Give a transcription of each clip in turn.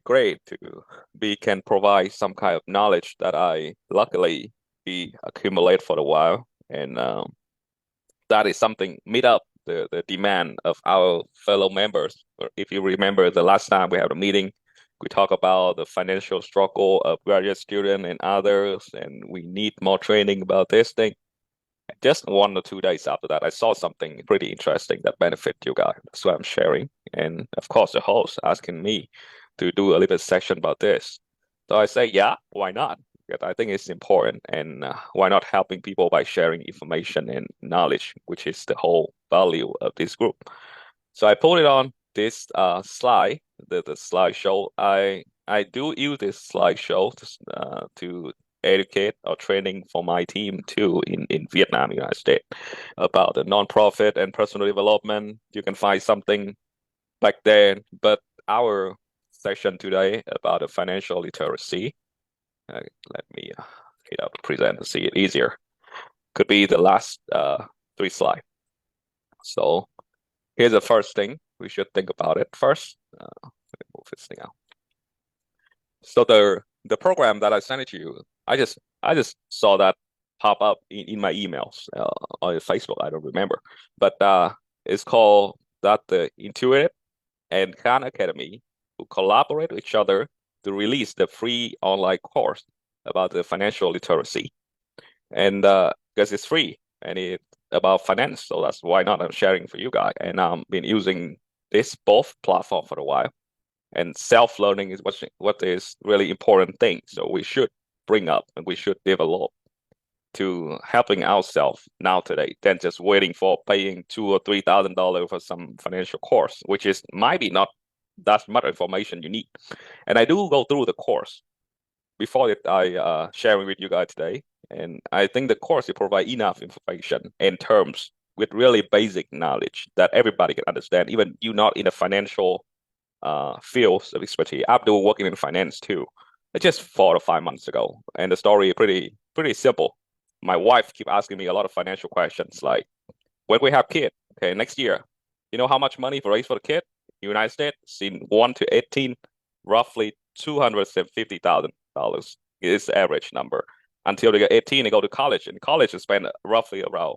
great to can provide some kind of knowledge that I luckily be accumulate for a while, and that is something meet up the demand of our fellow members. If you remember the last time we had a meeting, we talk about the financial struggle of graduate student and others, and we need more training about this thing. Just 1 or 2 days after that, I saw something pretty interesting that benefit you guys. That's why I'm sharing. And of course, the host asking me to do a little session about this. So I say, yeah, why not? Because I think it's important. And why not helping people by sharing information and knowledge, which is the whole value of this group. So I put it on this slide, the slideshow. I do use this slideshow to educate or training for my team too in Vietnam, United States, about the nonprofit and personal development. You can find something back then, but our session today about the financial literacy. Let me present to see it easier. Could be the last 3 slides. So here's the first thing we should think about it first. Let me move this thing out. So the program that I sent it to you, I just saw that pop up in my emails on Facebook. I don't remember, but it's called that the Intuit and Khan Academy who collaborate with each other to release the free online course about the financial literacy, and because it's free and it's about finance, so that's why not I'm sharing for you guys. And I've been using this both platform for a while. And self-learning is what is really important thing. So we should bring up and we should develop to helping ourselves now today than just waiting for paying $2,000 or $3,000 for some financial course, which is might be not that much information you need. And I do go through the course before it I sharing with you guys today. And I think the course will provide enough information and terms with really basic knowledge that everybody can understand, even you not in the financial fields of expertise. I'm doing working in finance too. Just 4 or 5 months ago, and the story is pretty simple. My wife keep asking me a lot of financial questions, like when we have kid, okay, next year, you know how much money for raise for the kid? In the United States, in 1 to 18, roughly $250,000 is the average number. Until they get 18, they go to college. In college, they spend roughly around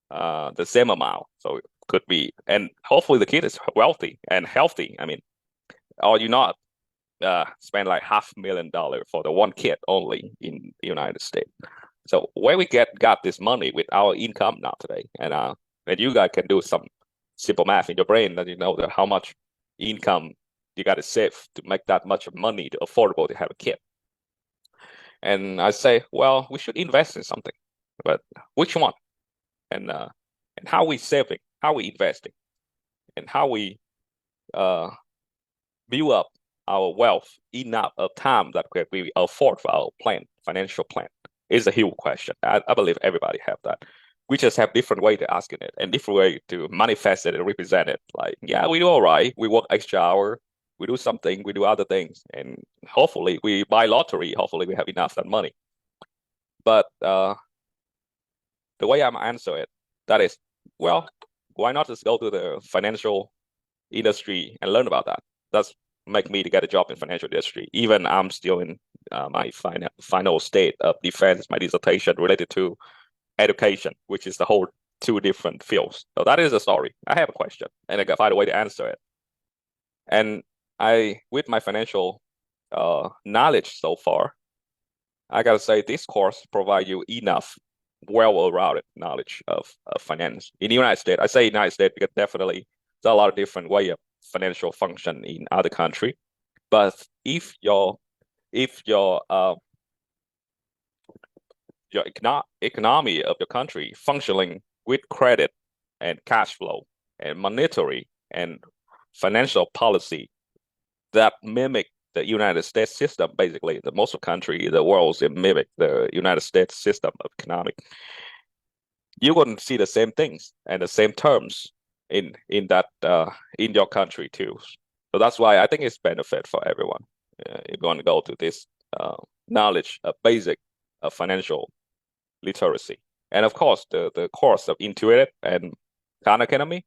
the same amount. So it could be, and hopefully the kid is wealthy and healthy. I mean, or you not spend like $500,000 for the one kid only in the United States. So where we got this money with our income now today, and you guys can do some simple math in your brain that you know that how much income you got to save to make that much money to affordable to have a kid. And I say, well, we should invest in something, but which one? And how we saving, how we investing, and how we build up our wealth enough of time that we afford for our financial plan is a huge question. I believe everybody have that. We just have different way to asking it and different way to manifest it and represent it. Like, yeah, we do all right. We work extra hour. We do something. We do other things, and hopefully we buy lottery. Hopefully we have enough that money. But the way I'm answer it, that is, well, why not just go to the financial industry and learn about that? That's make me to get a job in financial industry. Even I'm still in my final state of defense, my dissertation related to education, which is the whole 2 different fields. So that is the story. I have a question, and I got to find a way to answer it. And with my financial knowledge so far, I gotta say this course provide you enough well-rounded knowledge of finance in the United States. I say United States because definitely there's a lot of different way of financial function in other country. But if your economy of your country functioning with credit and cash flow and monetary and financial policy that mimic the United States system, basically the most of country in the world mimic the United States system of economic, you're going to see the same things and the same terms in your country too. So that's why I think it's benefit for everyone. You're going to go to this knowledge of basic financial literacy. And of course, the course of Intuit and Khan Academy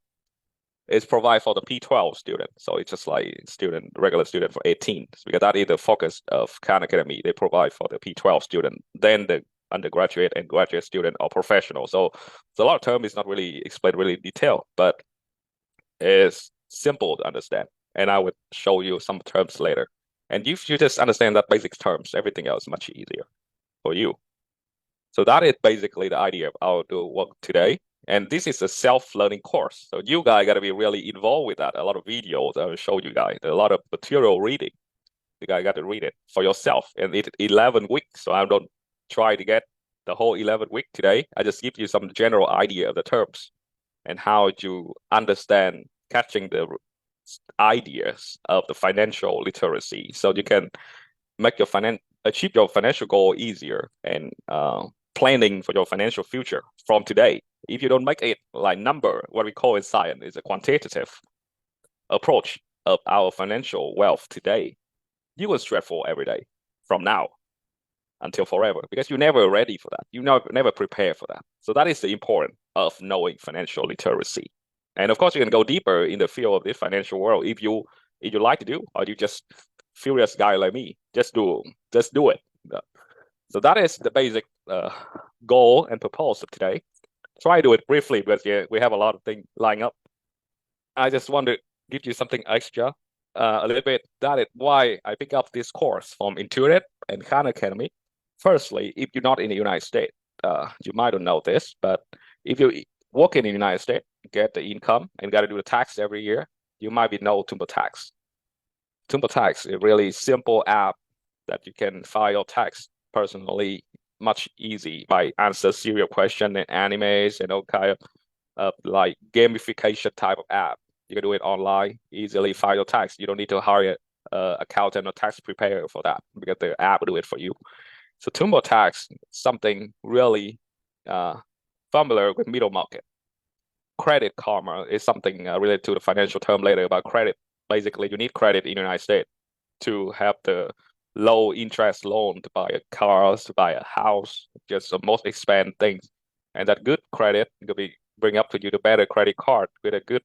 is provide for the P12 student. So it's just like regular student for 18, because that is the focus of Khan Academy. They provide for the P12 student, then the undergraduate and graduate student or professional. So a lot of term is not really explained really in detail, but it's simple to understand. And I would show you some terms later. And if you just understand that basic terms, everything else is much easier for you. So that is basically the idea of how to work today. And this is a self-learning course. So you guys got to be really involved with that. A lot of videos I will show you guys. A lot of material reading. You guys got to read it for yourself. And it's 11 weeks. So I don't try to get the whole 11 week today. I just give you some general idea of the terms and how to understand catching the ideas of the financial literacy. So you can make your achieve your financial goal easier and planning for your financial future from today. If you don't make it like number, what we call in science is a quantitative approach of our financial wealth today, you will stressful every day from now until forever, because you're never ready for that. You never prepare for that. So that is the importance of knowing financial literacy. And of course, you can go deeper in the field of this financial world if you like to do, or you just furious guy like me, just do it. So that is the basic goal and purpose of today. Try to do it briefly because we have a lot of things lying up. I just want to give you something extra a little bit. That is why I pick up this course from Intuit and Khan Academy. Firstly, if you're not in the United States, you might not know this, but if you work in the United States, get the income and got to do the tax every year, you might be know TurboTax. TurboTax is a really simple app that you can file your tax personally, much easy by answer serial question and animes and all kind of like gamification type of app. You can do it online, easily file your tax. You don't need to hire an accountant or tax preparer for that because the app will do it for you. So TurboTax, something really familiar with middle market. Credit Karma is something related to the financial term later about credit. Basically, you need credit in the United States to have the low interest loan to buy a car, to buy a house, just the most expensive things. And that good credit could be bring up to you the better credit card with a good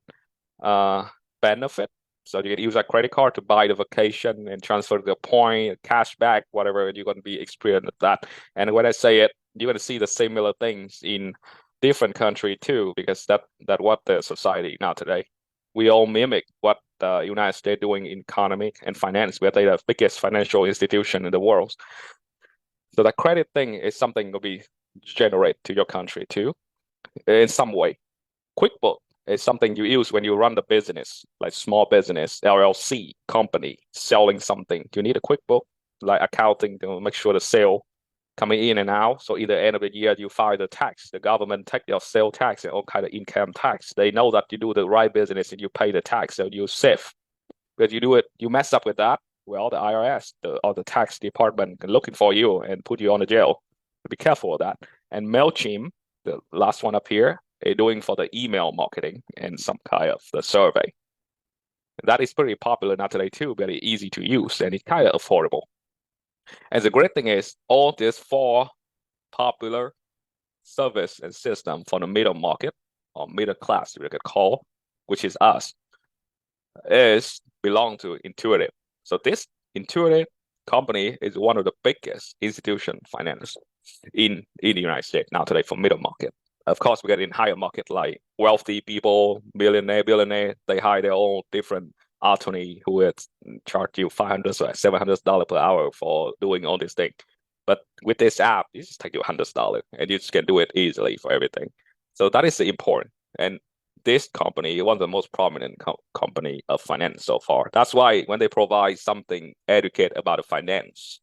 benefit. So you can use that credit card to buy the vacation and transfer the point, cash back, whatever you're going to be experiencing that. And when I say it, you're going to see the similar things in different country too, because that what the society now today. We all mimic what the United States doing in economy and finance. We're the biggest financial institution in the world. So that credit thing is something to be generate to your country too, in some way. QuickBook is something you use when you run the business, like small business, LLC, company, selling something. You need a QuickBook, like accounting to make sure the sale coming in and out. So either end of the year you file the tax, the government take your sale tax and all kind of income tax. They know that you do the right business and you pay the tax, so you save. Because you do it, you mess up with that, well, the IRS or the tax department looking for you and put you on the jail. Be careful of that. And MailChimp, the last one up here, is doing for the email marketing and some kind of the survey. That is pretty popular now today too, very easy to use and it's kind of affordable. And the great thing is all these 4 popular service and system for the middle market or middle class, we could call, which is us, is belong to Intuit. So this Intuit company is one of the biggest institution finance in the United States now today for middle market. Of course, we get in higher market like wealthy people, billionaire, they hire their own different attorney who would charge you $500 or $700 per hour for doing all this thing. But with this app, it just take you $100 and you just can do it easily for everything. So that is important. And this company is one of the most prominent company of finance so far. That's why when they provide something educate about the finance,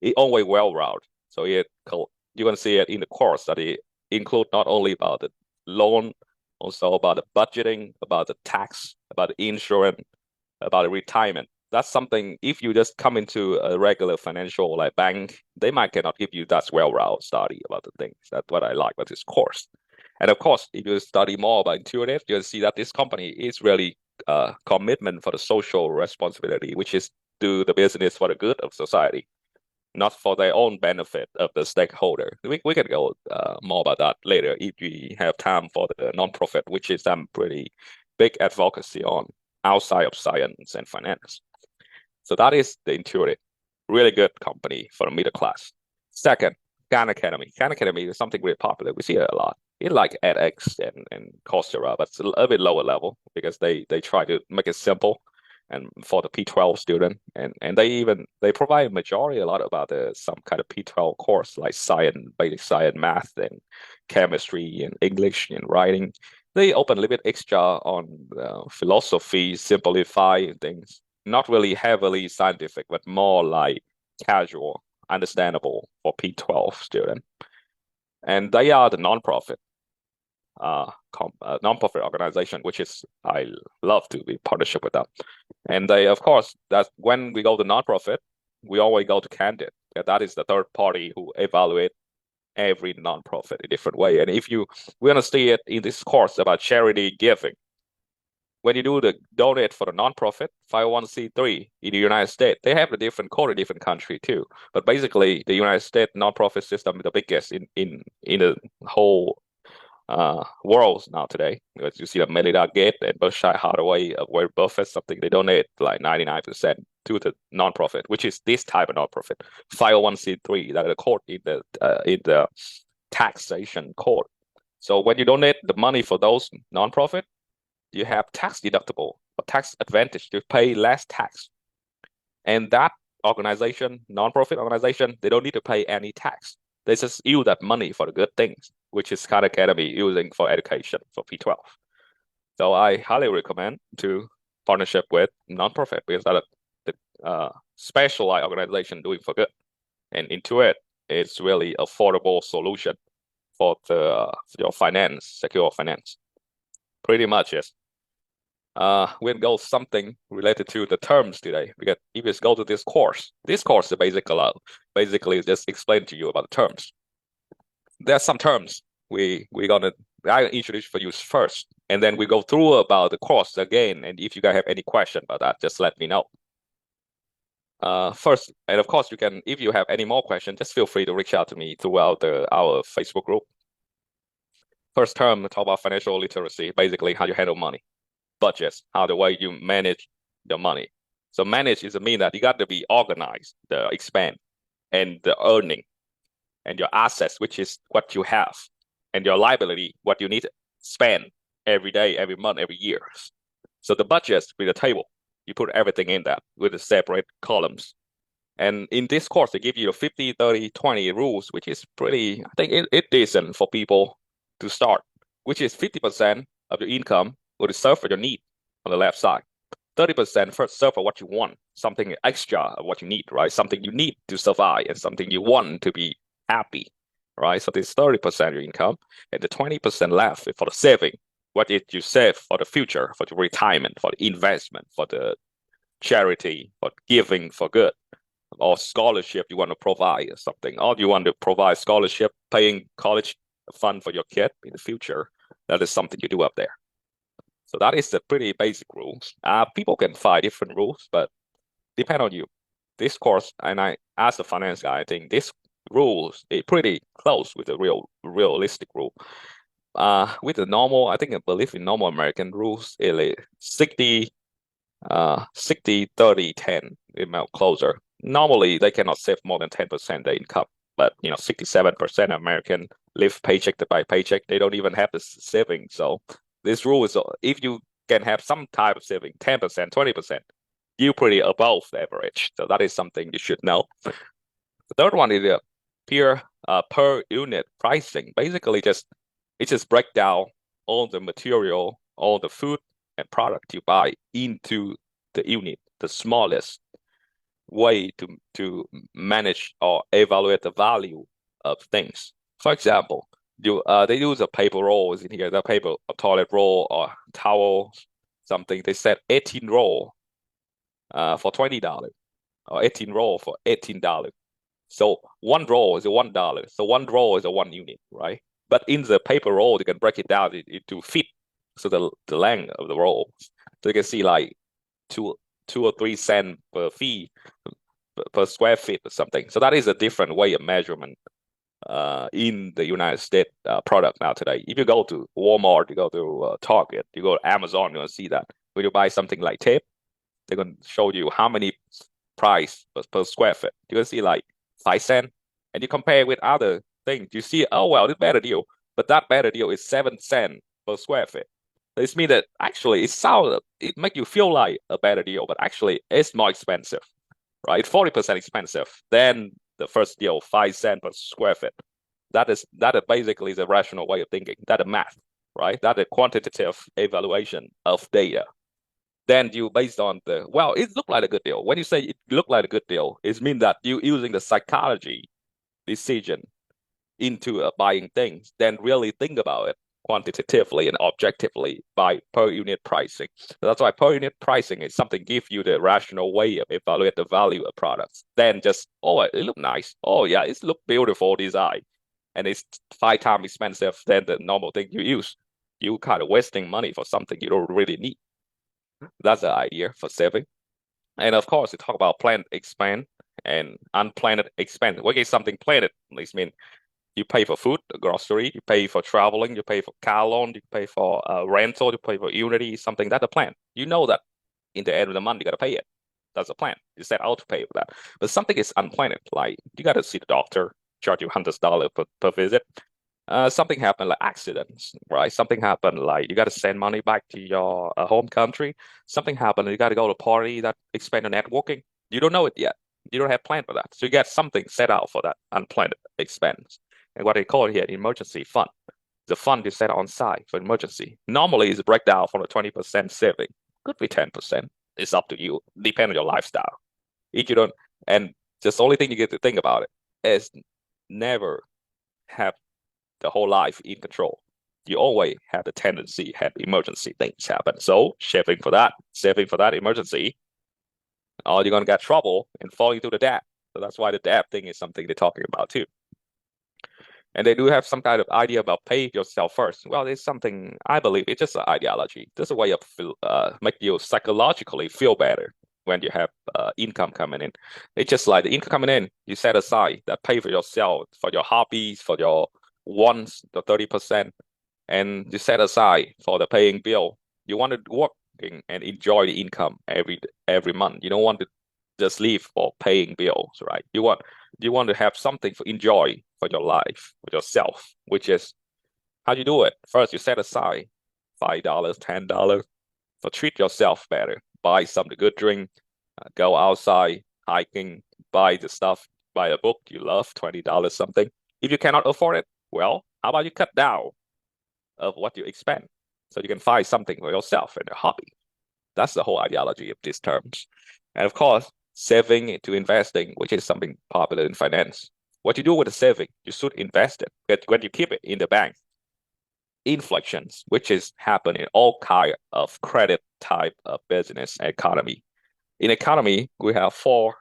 it always well-rounded. So you're going to see it in the course that it include not only about the loan, also about the budgeting, about the tax, about the insurance, about the retirement. That's something, if you just come into a regular financial like bank, they might cannot give you that well-rounded study about the things. That's what I like about this course. And of course, if you study more about Intuit, you'll see that this company is really commitment for the social responsibility, which is do the business for the good of society, not for their own benefit of the stakeholder. We can go more about that later if we have time for the nonprofit, which is I'm pretty big advocacy on outside of science and finance. So that is the Intuit. Really good company for the middle class. Second, Khan Academy. Khan Academy is something really popular. We see it a lot. It's like edX and Coursera, but it's a little bit lower level because they try to make it simple and for the P12 student. And they provide majority a lot about some kind of P12 course like science, basic science, math, and chemistry, and English, and writing. They open a little bit extra on philosophy, simplify things. Not really heavily scientific, but more like casual, understandable for P12 student. And they are the nonprofit nonprofit organization, which is I love to be partnership with them. And they, of course, that when we go to nonprofit, we always go to candidate. That is the third party who evaluate every nonprofit in a different way. And if we're gonna see it in this course about charity giving, when you do the donate for the nonprofit 501c3 in the United States, they have a different code in different country too. But basically, the United States nonprofit system is the biggest in the whole world now today. Because you see the Melinda Gates and Berkshire Hathaway, Warren Buffett, something they donate like 99% to the nonprofit, which is this type of nonprofit 501c3, that the code in the taxation code. So when you donate the money for those nonprofit, you have tax deductible or tax advantage. You pay less tax. And that organization, nonprofit organization, they don't need to pay any tax. They just use that money for the good things, which is Khan Academy using for education for P12. So I highly recommend to partnership with nonprofit because that the specialized organization doing for good. And Intuit is really affordable solution for your finance, secure finance. Pretty much, yes. We'll go something related to the terms today, because if you go to this course is basically just explain to you about the terms. There's some terms I introduce for you first, and then we go through about the course again. And if you guys have any question about that, just let me know. First, and of course, if you have any more questions, just feel free to reach out to me throughout our Facebook group. First term, talk about financial literacy, basically how you handle money. Budgets, how the way you manage the money. So manage is a mean that you got to be organized, the expand, and the earning, and your assets, which is what you have, and your liability, what you need to spend every day, every month, every year. So the budgets with the table, you put everything in that with the separate columns. And in this course, they give you a 50, 30, 20 rules, which is pretty, I think it's decent for people to start, which is 50% of your income will serve for your need on the left side. 30% first serve for what you want, something extra of what you need, right? Something you need to survive and something you want to be happy, right? So this 30% of your income, and the 20% left for the saving. What did you save for the future, for the retirement, for the investment, for the charity, for giving for good, or scholarship you want to provide or something, or you want to provide scholarship, paying college fund for your kid in the future. That is something you do up there. So that is the pretty basic rules. People can find different rules, but depend on you. This course, and I asked the finance guy, I think this rules is pretty close with the realistic rule. With the normal, I believe in normal American rules, it is 60, 30, 10, amount closer. Normally, they cannot save more than 10% of their income, but 67% of American live paycheck by paycheck. They don't even have the saving. So this rule is, if you can have some type of saving, 10%, 20%, you're pretty above the average. So that is something you should know. The third one is per unit pricing. Basically, it just break down all the material, all the food and product you buy into the unit, the smallest way to manage or evaluate the value of things. For example, they use a paper rolls in here, the paper, a toilet roll or towel, something. They said 18 roll for $20 or 18 roll for $18. So one roll is $1. So one roll is a 1 unit, right? But in the paper roll, you can break it down into feet. So the length of the roll. So you can see like 2 or 3 cents per feet per square feet or something. So that is a different way of measurement in the United States product now today. If you go to Walmart, you go to Target, you go to Amazon, you're gonna see that when you buy something like tape, they're gonna show you how many price per square foot. You're gonna see like 5 cents, and you compare with other things. You see, oh well, this better deal, but that better deal is 7 cents per square foot. This means that actually it make you feel like a better deal, but actually it's more expensive, right? 40% expensive than the first deal, 5 cents per square foot. That is basically the rational way of thinking. That is math, right? That is quantitative evaluation of data. Then you based on the well, it looked like a good deal. When you say it looked like a good deal, it means that you using the psychology decision into buying things, then really think about it quantitatively and objectively by per unit pricing. So that's why per unit pricing is something give you the rational way of evaluate the value of products. Then just, oh, it look nice. Oh yeah, it look beautiful design. And it's 5 times expensive than the normal thing you use. You kind of wasting money for something you don't really need. That's the idea for saving. And of course, you talk about planned expense and unplanned expense. What is something planned? This means you pay for food, grocery, you pay for traveling, you pay for car loan, you pay for rental, you pay for utility, something. That's a plan. You know that in the end of the month, you got to pay it. That's a plan. You set out to pay for that. But something is unplanned, like you got to see the doctor, charge you $100 per visit. Something happened like accidents, right? Something happened like you got to send money back to your home country. Something happened, you got to go to a party that expand on networking. You don't know it yet. You don't have plan for that. So you get something set out for that unplanned expense. And what they call here emergency fund. The fund is set on side for emergency. Normally, it's a breakdown from a 20% saving. Could be 10%. It's up to you. Depend on your lifestyle. If you don't, and just the only thing you get to think about it is never have the whole life in control. You always have the tendency have emergency things happen. So saving for that emergency, or you're gonna get trouble and fall into the debt. So that's why the debt thing is something they're talking about too. And they do have some kind of idea about pay yourself first. Well, it's something I believe it's just an ideology. Just a way of make you psychologically feel better when you have income coming in. It's just like the income coming in, you set aside that pay for yourself, for your hobbies, for your wants, the 30%, and you set aside for the paying bill. You want to work and enjoy the income every month. You don't want to just live for paying bills, right? You want to have something for enjoy for your life, for yourself, which is how you do it. First, you set aside $5, $10 for treat yourself better. Buy some good drink, go outside hiking, buy the stuff, buy a book you love, $20 something. If you cannot afford it, well, how about you cut down of what you expend so you can find something for yourself and a hobby. That's the whole ideology of these terms. And of course, saving to investing, which is something popular in finance. What you do with the saving, you should invest it. But when you keep it in the bank, inflations, which is happen in all kind of credit type of business economy. In economy, we have 4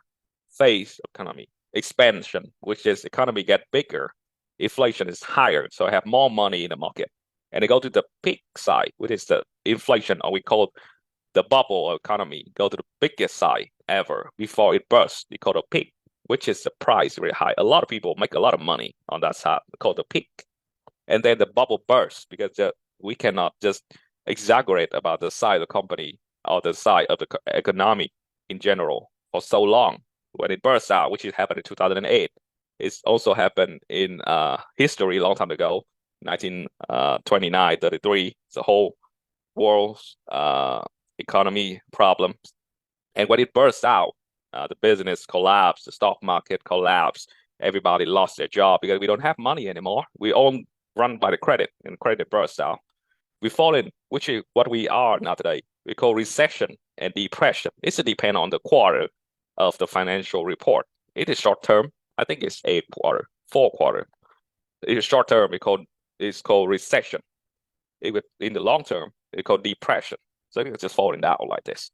phase economy. Expansion, which is economy get bigger, inflation is higher, so I have more money in the market. And they go to the peak side, which is the inflation, or we call the bubble economy, go to the biggest side ever before it bursts. We call the peak, which is the price really high. A lot of people make a lot of money on that side, called the peak. And then the bubble bursts because we cannot just exaggerate about the size of the company or the size of the economy in general for so long. When it bursts out, which happened in 2008, it's also happened in history a long time ago, 1929, 33. The whole world's economy problems. And when it bursts out, the business collapsed, the stock market collapsed, everybody lost their job because we don't have money anymore. We all run by the credit, and credit bursts out. We fall in, which is what we are now today. We call recession and depression. It's a depend on the quarter of the financial report. It is short term. I think it's 8 quarter, 4 quarter. It is short term. It's called recession. In the long term, it's called depression. So it's just falling down like this.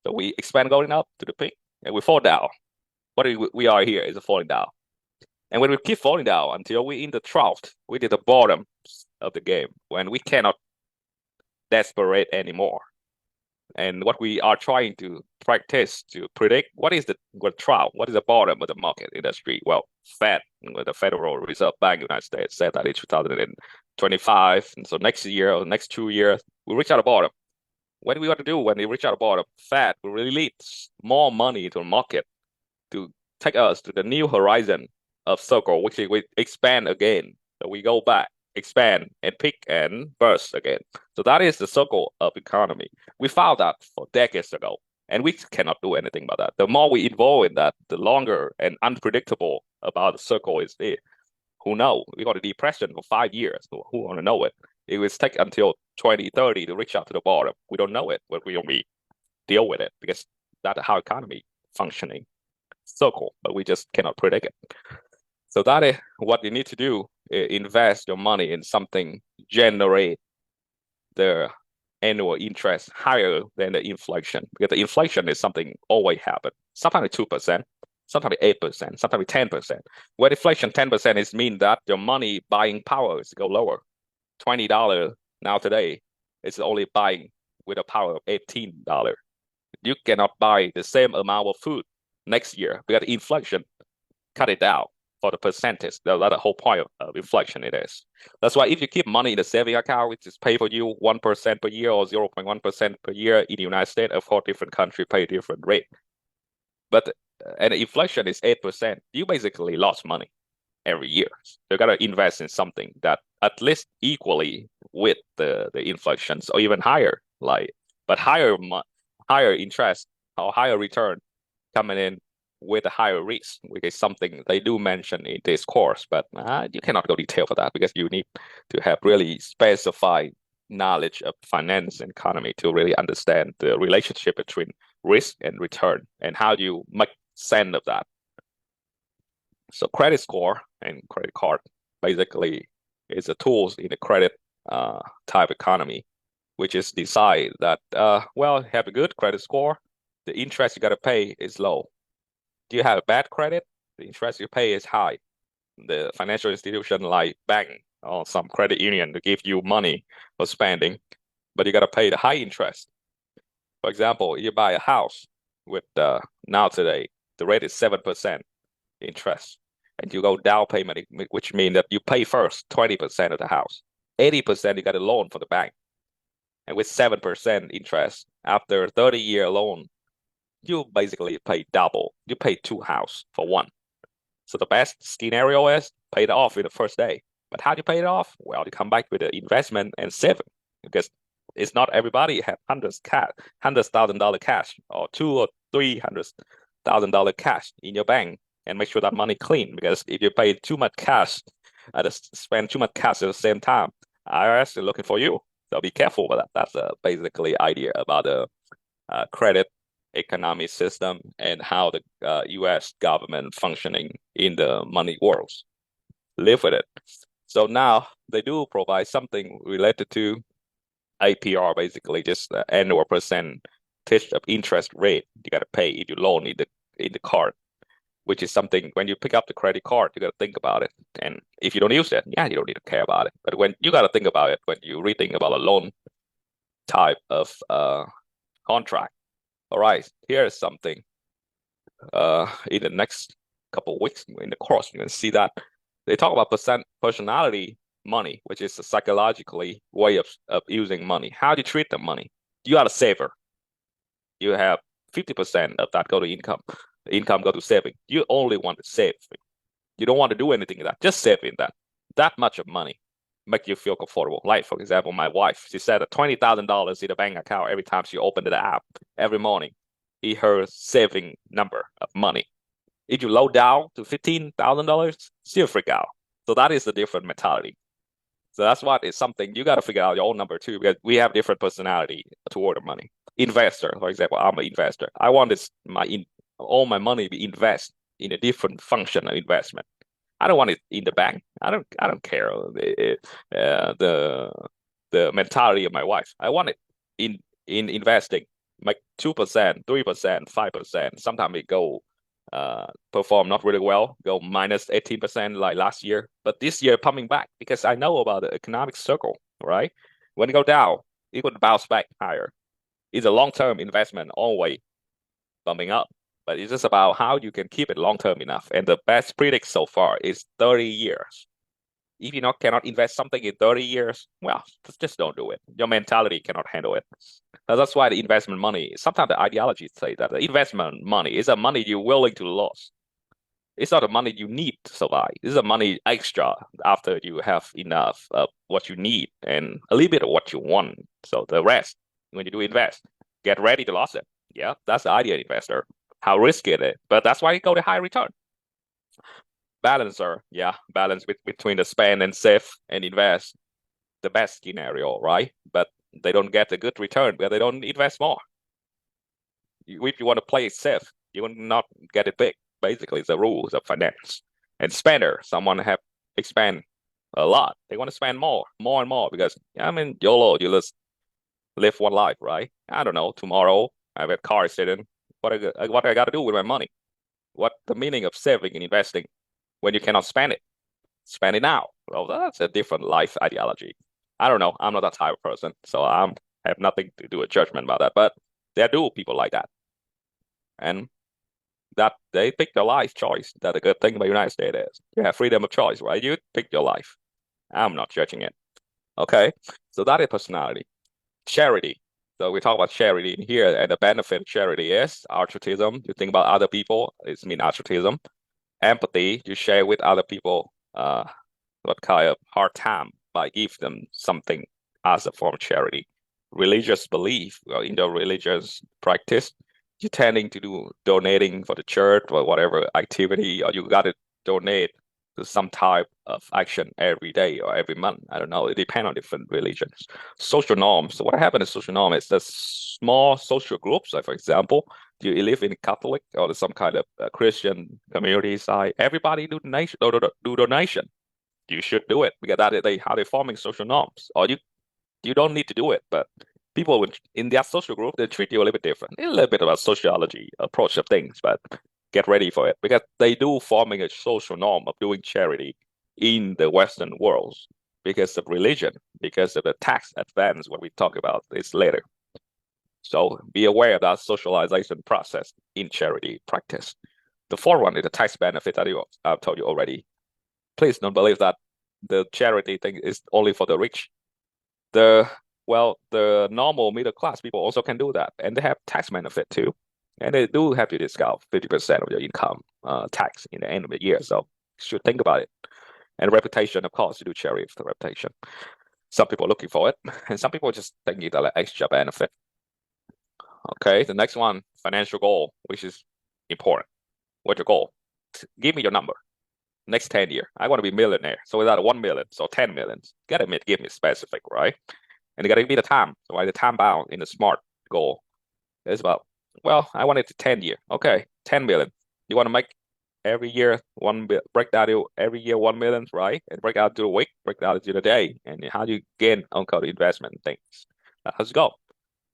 So we expand going up to the peak, and we fall down. What we are here is falling down. And when we keep falling down until we in the trough, we did the bottom of the game when we cannot desperate anymore. And what we are trying to practice to predict what is the trough, what is the bottom of the market industry. Well, Fed, the Federal Reserve Bank of the United States, said that in 2025, and so next year or next 2 years, we reach out the bottom. What do we want to do when we reach out the bottom? Fed will release more money to the market to take us to the new horizon of circle, which we expand again. So we go back, expand, and peak and burst again. So that is the circle of economy. We found that for decades ago, and we cannot do anything about that. The more we involve in that, the longer and unpredictable about the circle is it. Who knows? We got a depression for 5 years. Who want to know it? It will take until 2030 to reach out to the bottom. We don't know it, but we only deal with it because that's how economy functioning circle, but we just cannot predict it. So that is what you need to do. Invest your money in something generate the annual interest higher than the inflation, because the inflation is something always happen. Sometimes 2%, sometimes 8%, sometimes 10%. When inflation 10% is mean that your money buying power is go lower. $20 now today is only buying with a power of $18. You cannot buy the same amount of food next year because inflation cut it down for the percentage. That's the whole point of inflation it is. That's why if you keep money in the saving account, which is pay for you 1% per year or 0.1% per year in the United States, of course, different countries pay different rate. But and inflation is 8%, you basically lost money every year. You got to invest in something that at least equally with the inflations or even higher, but higher interest or higher return coming in with a higher risk, which is something they do mention in this course, but you cannot go detail for that because you need to have really specified knowledge of finance and economy to really understand the relationship between risk and return and how do you make sense of that. So credit score and credit card basically is a tools in the credit type economy, which is decide that, well, have a good credit score, the interest you got to pay is low. Do you have a bad credit? The interest you pay is high. The financial institution like bank or some credit union to give you money for spending, but you got to pay the high interest. For example, you buy a house with now today, the rate is 7% interest, and you go down payment, which means that you pay first 20% of the house. 80% you got a loan for the bank. And with 7% interest, after 30-year loan, you basically pay double. You pay two house for one. So the best scenario is pay it off in the first day. But how do you pay it off? Well, you come back with the investment and saving, because it's not everybody have $100,000 cash or $200,000 or $300,000 cash in your bank, and make sure that money clean. Because if you pay too much cash, spend too much cash at the same time, IRS is looking for you. So be careful with that. That's basically idea about the credit economic system and how the U.S. government functioning in the money world. Live with it. So now they do provide something related to APR, basically just the annual percentage of interest rate you got to pay if you loan in the card, which is something when you pick up the credit card, you got to think about it. And if you don't use it, yeah, you don't need to care about it. But when you got to think about it, when you rethink about a loan type of contract. All right, here's something. In the next couple of weeks in the course, you can see that they talk about personality money, which is a psychologically way of using money. How do you treat the money? You are a saver. You have 50% of that go to income. The income go to saving. You only want to save. You don't want to do anything in that. Just saving that much of money make you feel comfortable. Like, for example, my wife, she said that $20,000 in the bank account every time she opened the app every morning. Is her saving number of money. If you low down to $15,000, she'll freak out. So that is a different mentality. So that's what is something you got to figure out your own number too, because we have different personality toward the money. Investor, for example, I'm an investor. I want all my money to be invested in a different function of investment. I don't want it in the bank. I don't care the mentality of my wife. I want it in investing, like 2%, 3%, 5%. Sometimes it go perform not really well, go minus 18% like last year. But this year coming back because I know about the economic circle, right? When it go down, it would bounce back higher. Is a long-term investment always bumping up, but it's just about how you can keep it long-term enough. And the best predict so far is 30 years. If you cannot invest something in 30 years, well, just don't do it. Your mentality cannot handle it. That's why the investment money, sometimes the ideologies say that the investment money is a money you're willing to lose. It's not the money you need to survive. It's the money extra after you have enough of what you need and a little bit of what you want. So the rest, when you do invest, get ready to lose it. Yeah, that's the ideal investor. How risky it is, but that's why you go to high return. Balancer, yeah, balance between the spend and save and invest. The best scenario, right? But they don't get a good return because they don't invest more. If you want to play it safe, you will not get it big. Basically, it's the rules of finance. And spender, someone have expand a lot. They want to spend more and more because I mean YOLO, you just live one life, right? I don't know. Tomorrow I have a car accident. What I got to do with my money? What the meaning of saving and investing when you cannot spend it? Spend it now. Well, that's a different life ideology. I don't know. I'm not that type of person, so I have nothing to do with judgment about that. But there do people like that, and that they pick their life choice. That a good thing about United States is you have freedom of choice, right? You pick your life. I'm not judging it. Okay, so that is personality. Charity. So we talk about charity in here, and the benefit of charity is altruism. You think about other people, it's mean altruism. Empathy, you share with other people what kind of hard time by give them something as a form of charity. Religious belief, in the religious practice, you're tending to do donating for the church or whatever activity, or you got to donate to some type of action every day or every month. I don't know. It depends on different religions. Social norms. So what happens in social norm is the small social groups. Like for example, you live in Catholic or some kind of Christian community side. Everybody do donation. Do donation. You should do it because that is how they're forming social norms. Or you don't need to do it, but people in their social group they treat you a little bit different. A little bit about sociology approach of things, but get ready for it because they do forming a social norm of doing charity in the Western world because of religion, because of the tax advance. What we talk about this later. So be aware of that socialization process in charity practice. The fourth one is the tax benefit that I've told you already. Please don't believe that the charity thing is only for the rich. The normal middle class people also can do that, and they have tax benefit too, and they do have to discount 50% of your income tax in the end of the year. So you should think about it. And reputation, of course, you do charity for the reputation. Some people are looking for it, and some people just thinking that like extra benefit. Okay, the next one, financial goal, which is important. What's your goal? Give me your number. Next 10 years, I want to be millionaire. So without 1 million, so 10 millions. Gotta give me specific, right? And you gotta give me the time. So why the time bound in the SMART goal is about, well, I want it to 10 years. Okay, 10 million. You want to make every year break that to every year 1 million, right? And break out to the week, break out to the day, and how do you gain on the investment things. Let's go.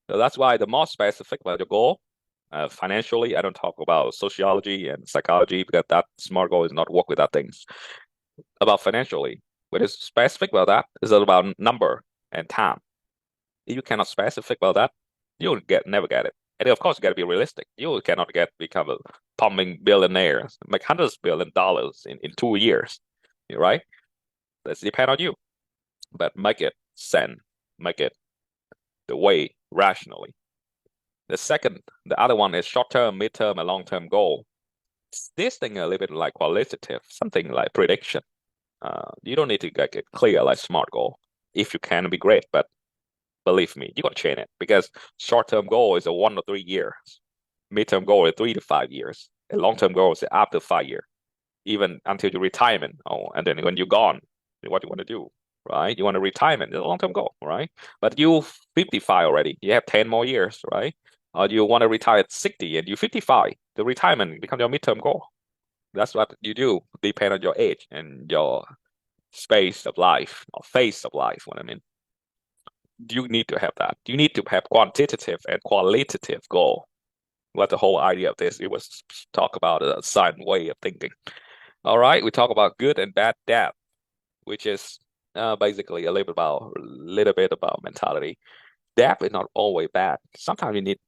So that's why the more specific about your goal, financially, I don't talk about sociology and psychology because that SMART goal is not work with that things. About financially, what is specific about that is about number and time. If you cannot specific about that, you'll never get it. And of course, you got to be realistic. You cannot become a pumping billionaire, make hundreds of $1 billion in 2 years, right? That's depend on you. But make it sense, make it the way rationally. The other one is short-term, mid-term, and long-term goal. This thing a little bit like qualitative, something like prediction. You don't need to get it clear like SMART goal. If you can, be great, but believe me, you got to change it because short-term goal is a 1 to 3 years. Mid-term goal is 3 to 5 years. And long-term goal is after 5 years, even until your retirement. Oh, and then when you're gone, what you want to do, right? You want a retirement, it's a long-term goal, right? But you 55 already, you have 10 more years, right? Or you want to retire at 60 and you're 55, the retirement becomes your midterm goal. That's what you do, depend on your age and your space of life or phase of life, what I mean. You need to have that. You need to have quantitative and qualitative goal. What the whole idea of this, it was talk about a certain way of thinking. All right, we talk about good and bad debt, which is basically a little bit about mentality. debt is not always bad. Sometimes you need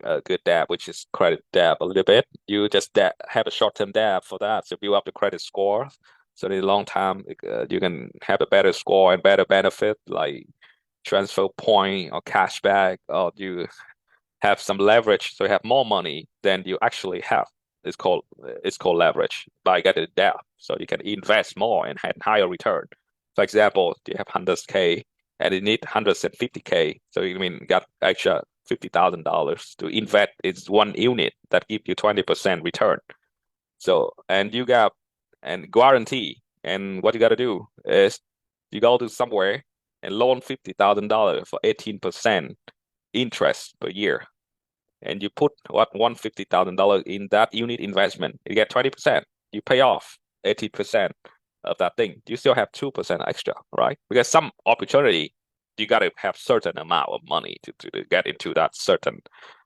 a good debt, which is credit debt a little bit. You just have a short-term debt for that, so build up the credit score. So in the long time, you can have a better score and better benefit, like transfer point or cashback, or you have some leverage, so you have more money than you actually have. It's called leverage by getting debt, so you can invest more and have higher return. For example, you have 100K and you need 150K, so you mean got extra $50,000 to invest in one unit that give you 20% return. So and you got and guarantee, and what you got to do is you go to somewhere and loan $50,000 for 18% interest per year, and you put what $150,000 in that unit investment, you get 20%. You pay off 80% of that thing. You still have 2% extra, right? Because some opportunity, you got to have certain amount of money to get into that certain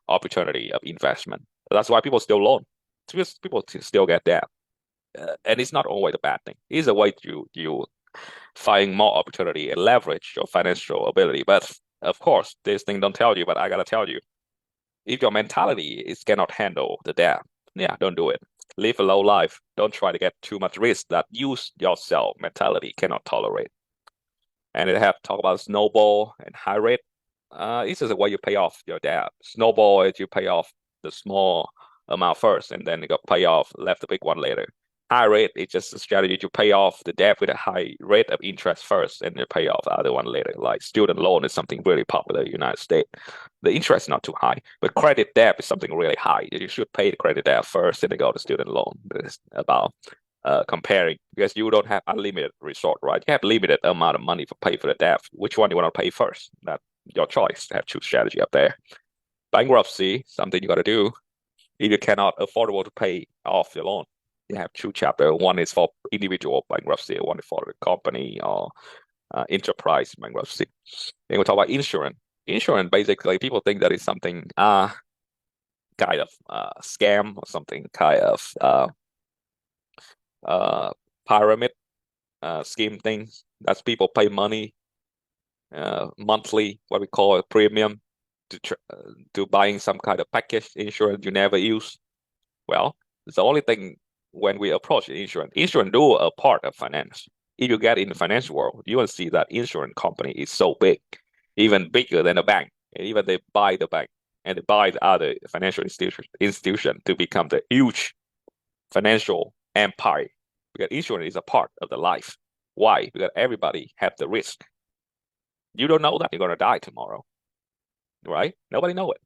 opportunity of investment. That's why people still loan, because people still get debt. And it's not always a bad thing. It's a way you find more opportunity and leverage your financial ability. But of course, this thing don't tell you, but I gotta tell you, if your mentality is cannot handle the debt, yeah, don't do it. Live a low life. Don't try to get too much risk that use yourself mentality cannot tolerate. And they have talk about snowball and high rate. This is the way you pay off your debt. Snowball is you pay off the small amount first, and then you got pay off left the big one later. High rate is just a strategy to pay off the debt with a high rate of interest first, and then pay off the other one later. Like student loan is something really popular in the United States. The interest is not too high, but credit debt is something really high. You should pay the credit debt first, and then go to student loan. It's about comparing, because you don't have unlimited resort, right? You have limited amount of money to pay for the debt. Which one you want to pay first? That's your choice. Have two strategy up there. Bankruptcy, something you got to do if you cannot affordable to pay off your loan. You have two chapters. One is for individual bankruptcy, one is for the company or enterprise bankruptcy. Then we talk about insurance. Insurance, basically, people think that it's something kind of scam or something kind of pyramid scheme things. That's people pay money monthly, what we call a premium, to buying some kind of package insurance you never use. Well, it's the only thing when we approach insurance do a part of finance. If you get in the financial world, you will see that insurance company is so big, even bigger than a bank. And even they buy the bank and they buy the other financial institution to become the huge financial empire. Because insurance is a part of the life. Why? Because everybody have the risk. You don't know that you're going to die tomorrow, right? Nobody know it.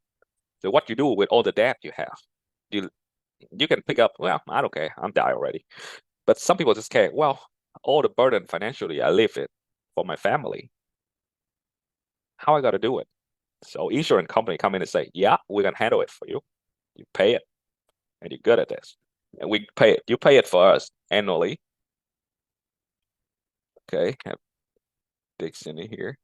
So what you do with all the debt you have, you can pick up, well, I don't care, I'm die already. But some people just care, well, all the burden financially I live it for my family. How I got to do it? So insurance company come in and say, yeah, we can handle it for you. You pay it, and you're good at this. And we pay it. You pay it for us annually. Okay, have Dixon in here.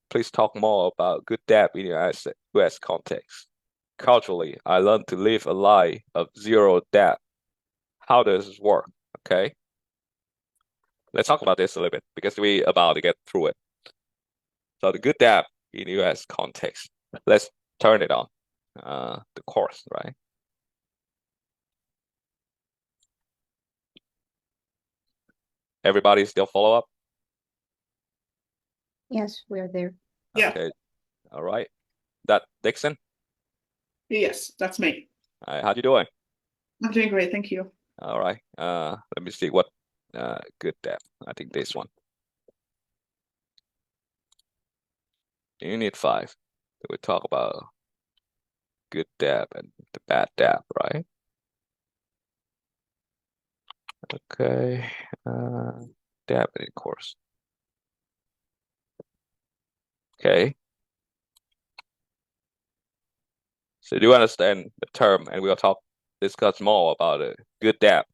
Please talk more about good debt in the US context. Culturally, I learned to live a life of zero debt. How does this work? Okay. Let's talk about this a little bit because we're about to get through it. So the good debt in the US context. Let's turn it on. The course, right? Everybody still follow up? Yes, we are there. Yeah. Okay. All right. That Dixon? Yes, that's me. All right. How you doing? I'm doing great, thank you. All right. Let me see what good debt. I think this one. Unit 5. We talk about good debt and the bad debt, right? Okay. Debt in course. Okay. So do you understand the term? And we'll discuss more about good debt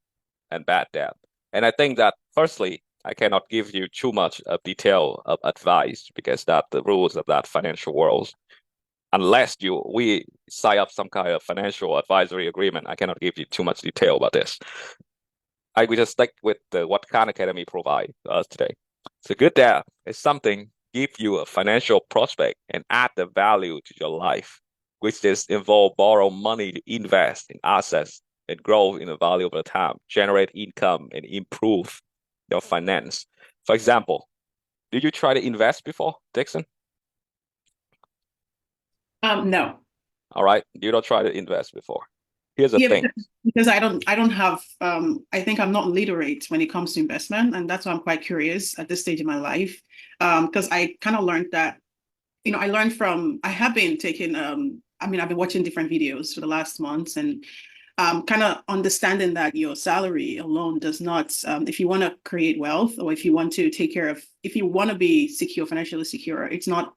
and bad debt. And I think that firstly, I cannot give you too much of detail of advice because that's the rules of that financial world. Unless we sign up some kind of financial advisory agreement, I cannot give you too much detail about this. I will just stick with what Khan Academy provide us today. So good debt is something give you a financial prospect and add the value to your life, which is involve borrow money to invest in assets and grow in the value over time, generate income and improve your finance. For example, did you try to invest before, Dixon? No. All right, you don't try to invest before. Here's the thing. Because I don't have I think I'm not literate when it comes to investment, and that's why I'm quite curious at this stage in my life. Because I kind of learned that, I have been taking I've been watching different videos for the last months, and kind of understanding that your salary alone does not, if you want to create wealth, or if you want to if you want to be secure, financially secure, it's not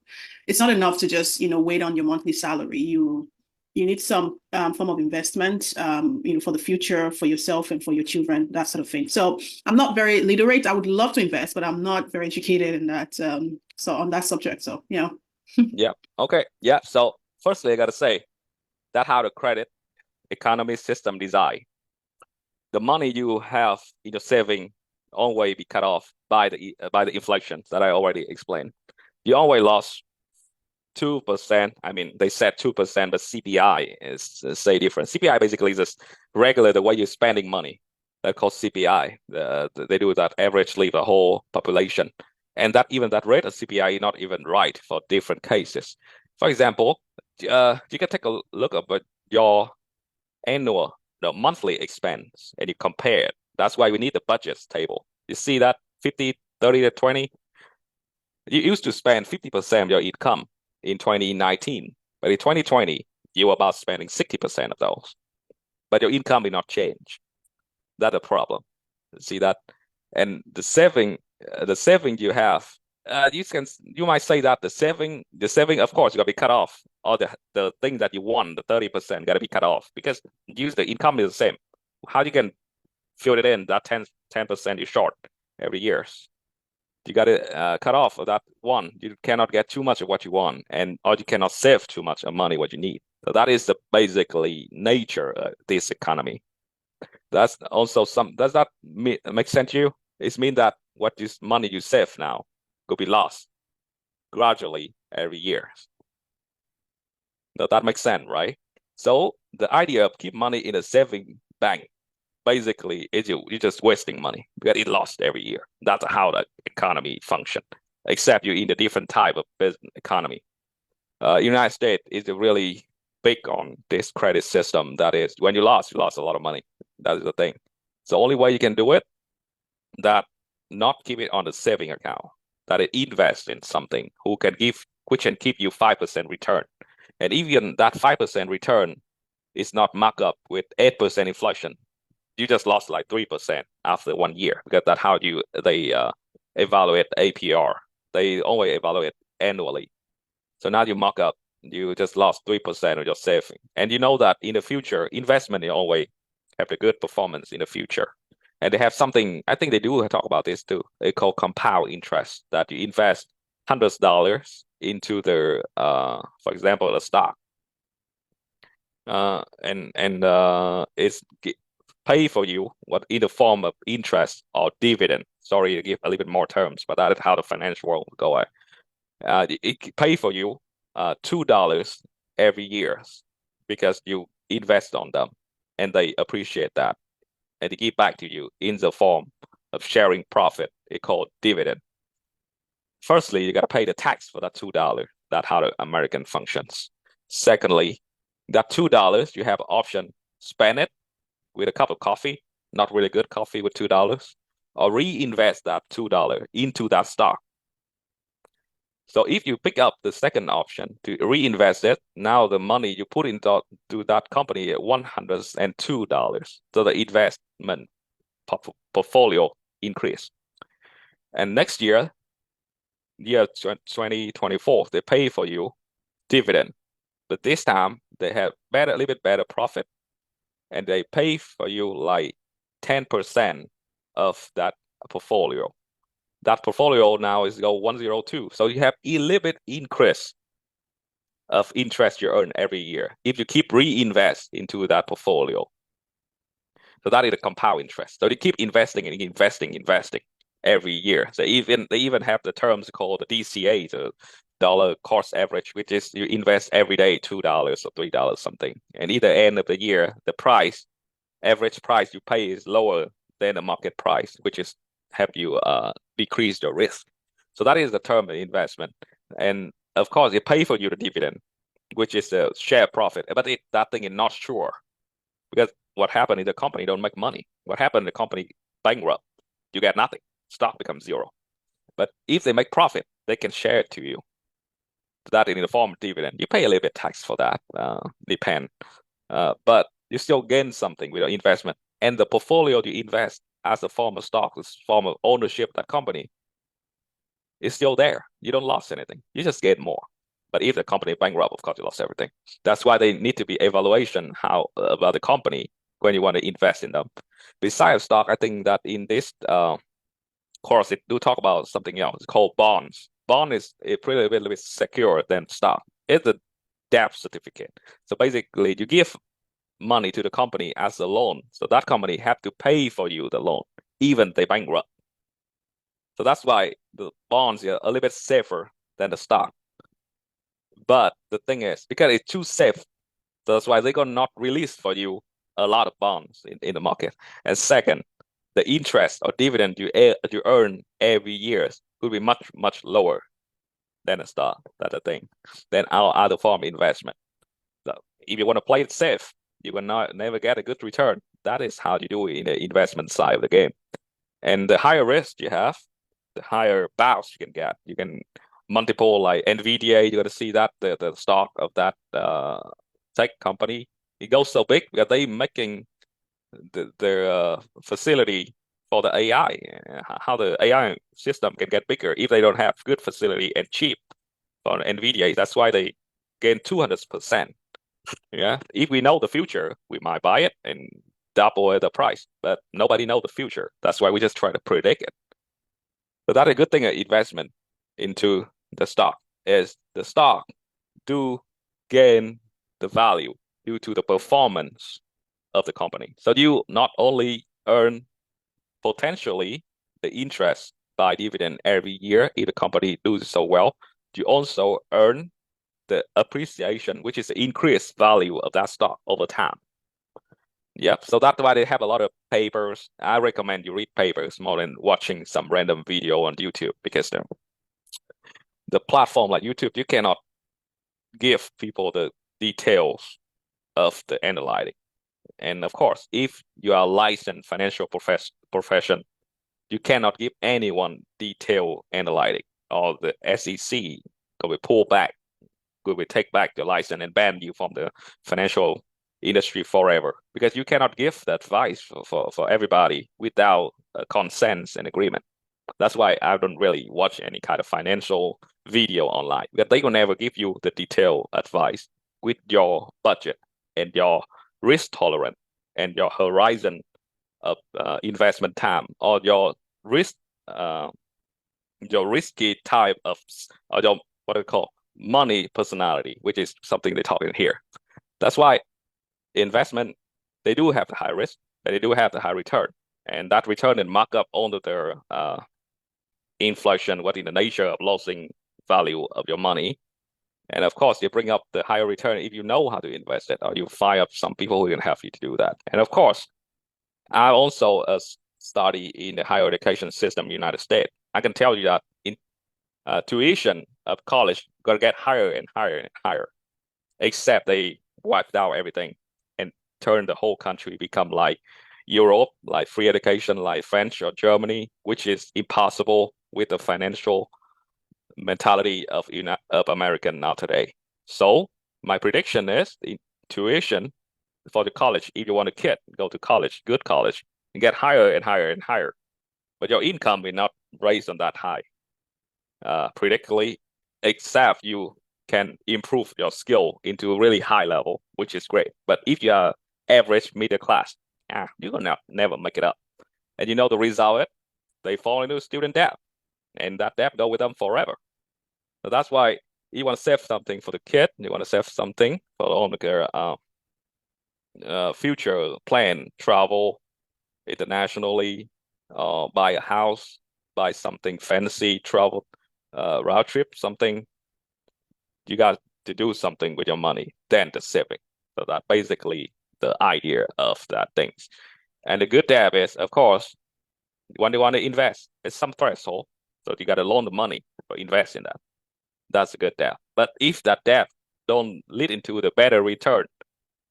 enough to just, wait on your monthly salary. You need some form of investment, for the future, for yourself and for your children, that sort of thing. So I'm not very literate. I would love to invest, but I'm not very educated in that. So on that subject. So, Yeah. Okay. Yeah. So firstly, I got to say that how the credit economy system design. The money you have in your saving always be cut off by the inflation that I already explained. You always lost 2%. I mean, they said 2%, but CPI is say different. CPI basically is just regular the way you're spending money. That called CPI. They do that averagely the whole population, and that even that rate of CPI is not even right for different cases. For example, you can take a look at your annual, monthly expense, and you compare it. That's why we need the budgets table. You see that 50, 30 to 20. You used to spend 50% of your income in 2019, but in 2020, you were about spending 60% of those. But your income did not change. That's a problem. See that? And the saving you have, you might say that the saving, of course, you got to be cut off. Or the thing that you won, the 30%, got to be cut off because the income is the same. How you can fill it in that 10% is short every year? You got to cut off of that one. You cannot get too much of what you want, or you cannot save too much of money what you need. So that is the basically nature of this economy. That's also does that make sense to you? It means that what this money you save now could be lost gradually every year. Now that makes sense, right? So the idea of keep money in a saving bank basically is you're just wasting money because it lost every year. That's how the economy function, except you're in a different type of business economy. United States is really big on this credit system. That is, when you lost a lot of money. That is the thing. So only way you can do it, that not keep it on the saving account, that it invest in something which can keep you 5% return. And even that 5% return is not marked up with 8% inflation. You just lost like 3% after 1 year because that's how they evaluate APR. They always evaluate annually. So now you mark up, you just lost 3% of your saving. And you know that in the future, investment will always have a good performance in the future. And they have something, I think they do talk about this too. They call compound interest, that you invest $100 into for example, a stock. It's pay for you in the form of interest or dividend. Sorry to give a little bit more terms, but that is how the financial world go. It pay for you $2 every year because you invest on them, and they appreciate that, and they give back to you in the form of sharing profit. It's called dividend. Firstly, you got to pay the tax for that $2. That's how the American functions. Secondly, that $2 you have option spend it with a cup of coffee, not really good coffee with $2, or reinvest that $2 into that stock. So if you pick up the second option to reinvest it, now the money you put into that company is $102. So the investment portfolio increase. And next year 2024, they pay for you dividend. But this time they have a little bit better profit, and they pay for you like 10% of that portfolio. That portfolio now is 102. So you have a little bit increase of interest you earn every year if you keep reinvest into that portfolio. So that is a compound interest. So you keep investing and investing. every year. So they even have the terms called the DCA, the dollar cost average, which is you invest every day $2 or $3 something, and either end of the year the average price you pay is lower than the market price, which is help you decrease your risk. So that is the term of investment, and of course it pay for you the dividend, which is the share profit, but that thing is not sure, because what happened is the company don't make money. What happened, the company bankrupt, you get nothing, stock becomes zero. But if they make profit, they can share it to you. That in the form of dividend. You pay a little bit tax for that, depend. But you still gain something with your investment. And the portfolio you invest as a form of stock, as form of ownership of that company, is still there. You don't lose anything. You just get more. But if the company bankrupt, of course, you lost everything. That's why they need to be evaluation about the company when you want to invest in them. Besides stock, I think that in this course, it do talk about something else. It's called bonds. Bond is a pretty bit secure than stock. It's a debt certificate. So basically, you give money to the company as a loan. So that company have to pay for you the loan, even they bankrupt. So that's why the bonds are a little bit safer than the stock. But the thing is, because it's too safe, so that's why they're gonna not release for you a lot of bonds in the market. And second, the interest or dividend you earn every year will be much lower than a stock. That's the thing. Than our other form of investment. So if you want to play it safe, you will never get a good return. That is how you do it in the investment side of the game. And the higher risk you have, the higher bounce you can get. You can multiple like NVIDIA. You're gonna see that the stock of that tech company, it goes so big that they making their facility for the AI, how the AI system can get bigger if they don't have good facility and cheap for NVIDIA. That's why they gain 200%. Yeah, if we know the future, we might buy it and double the price, but nobody know the future. That's why we just try to predict it. So that's a good thing, investment into the stock is the stock do gain the value due to the performance of the company. So you not only earn potentially the interest by dividend every year if the company does so well, you also earn the appreciation, which is the increased value of that stock over time. Yep. So that's why they have a lot of papers. I recommend you read papers more than watching some random video on YouTube, because the platform like YouTube, you cannot give people the details of the analytic. And of course, if you are a licensed financial profession, you cannot give anyone detailed analytic, or the SEC will pull back, will take back the license and ban you from the financial industry forever, because you cannot give that advice for everybody without consent and agreement. That's why I don't really watch any kind of financial video online, because they will never give you the detailed advice with your budget and your risk tolerance and your horizon of investment time, or your risky type of, or your what I call money personality, which is something they talk in here. That's why investment, they do have the high risk, but they do have the high return, and that return and mark up under their inflation, what in the nature of losing value of your money. And of course, you bring up the higher return if you know how to invest it, or you fire up some people who can help you to do that. And of course, I also study in the higher education system in the United States. I can tell you that in tuition of college gonna get higher and higher and higher, except they wiped out everything and turned the whole country become like Europe, like free education, like French or Germany, which is impossible with the financial mentality of American now today. So my prediction is the tuition for the college, if you want a kid, go to college, good college, and get higher and higher and higher. But your income will not raise on that high, predictably, except you can improve your skill into a really high level, which is great. But if you are average middle class, you're gonna never make it up. And you know the result, they fall into student debt, and that debt go with them forever. So that's why you want to save something for the kid, you want to save something for all the future plan, travel internationally, buy a house. buy something fancy, travel, round trip, something. You got to do something with your money, then the saving. So that basically the idea of that things. And the good debt is, of course, when you want to invest, it's some threshold. So you got to loan the money or invest in that. That's a good debt. But if that debt don't lead into the better return,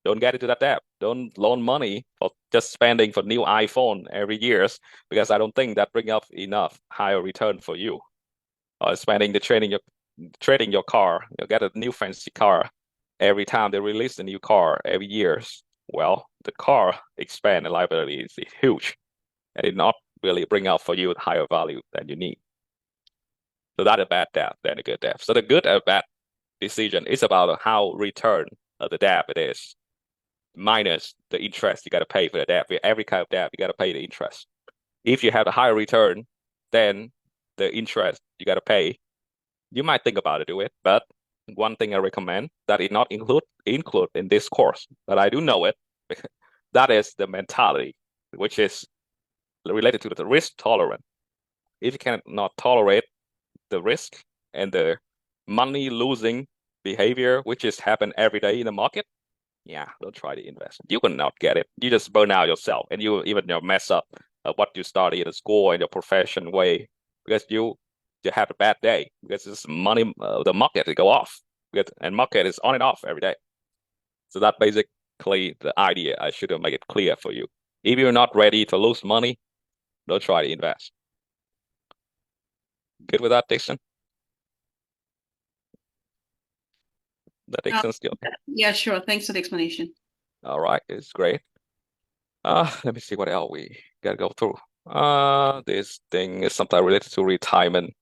don't get into that debt. Don't loan money for just spending for new iPhone every years, because I don't think that bring up enough higher return for you. Or spending the trading your car, you get a new fancy car every time they release a new car every years. Well, the car expand and liability is huge, and it not really bring out for you higher value than you need. So that's a bad debt than a good debt. So the good and bad decision is about how return of the debt it is, minus the interest you got to pay for the debt. For every kind of debt, you got to pay the interest. If you have a higher return, then the interest you got to pay, you might think about it, do it. But one thing I recommend that it not include in this course, but I do know it. That is the mentality, which is related to the risk tolerance. If you cannot tolerate the risk and the money losing behavior, which is happen every day in the market, yeah, don't try to invest. You will not get it. You just burn out yourself, and you even mess up what you study in the school and your profession way, because you have a bad day, because this money, the market will go off, and market is on and off every day. So that basically the idea. I should make it clear for you. If you're not ready to lose money, don't try to invest. Good with that, Dixon? That Dixon still? Yeah, sure. Thanks for the explanation. All right, it's great. Let me see what else we gotta go through. This thing is something related to retirement.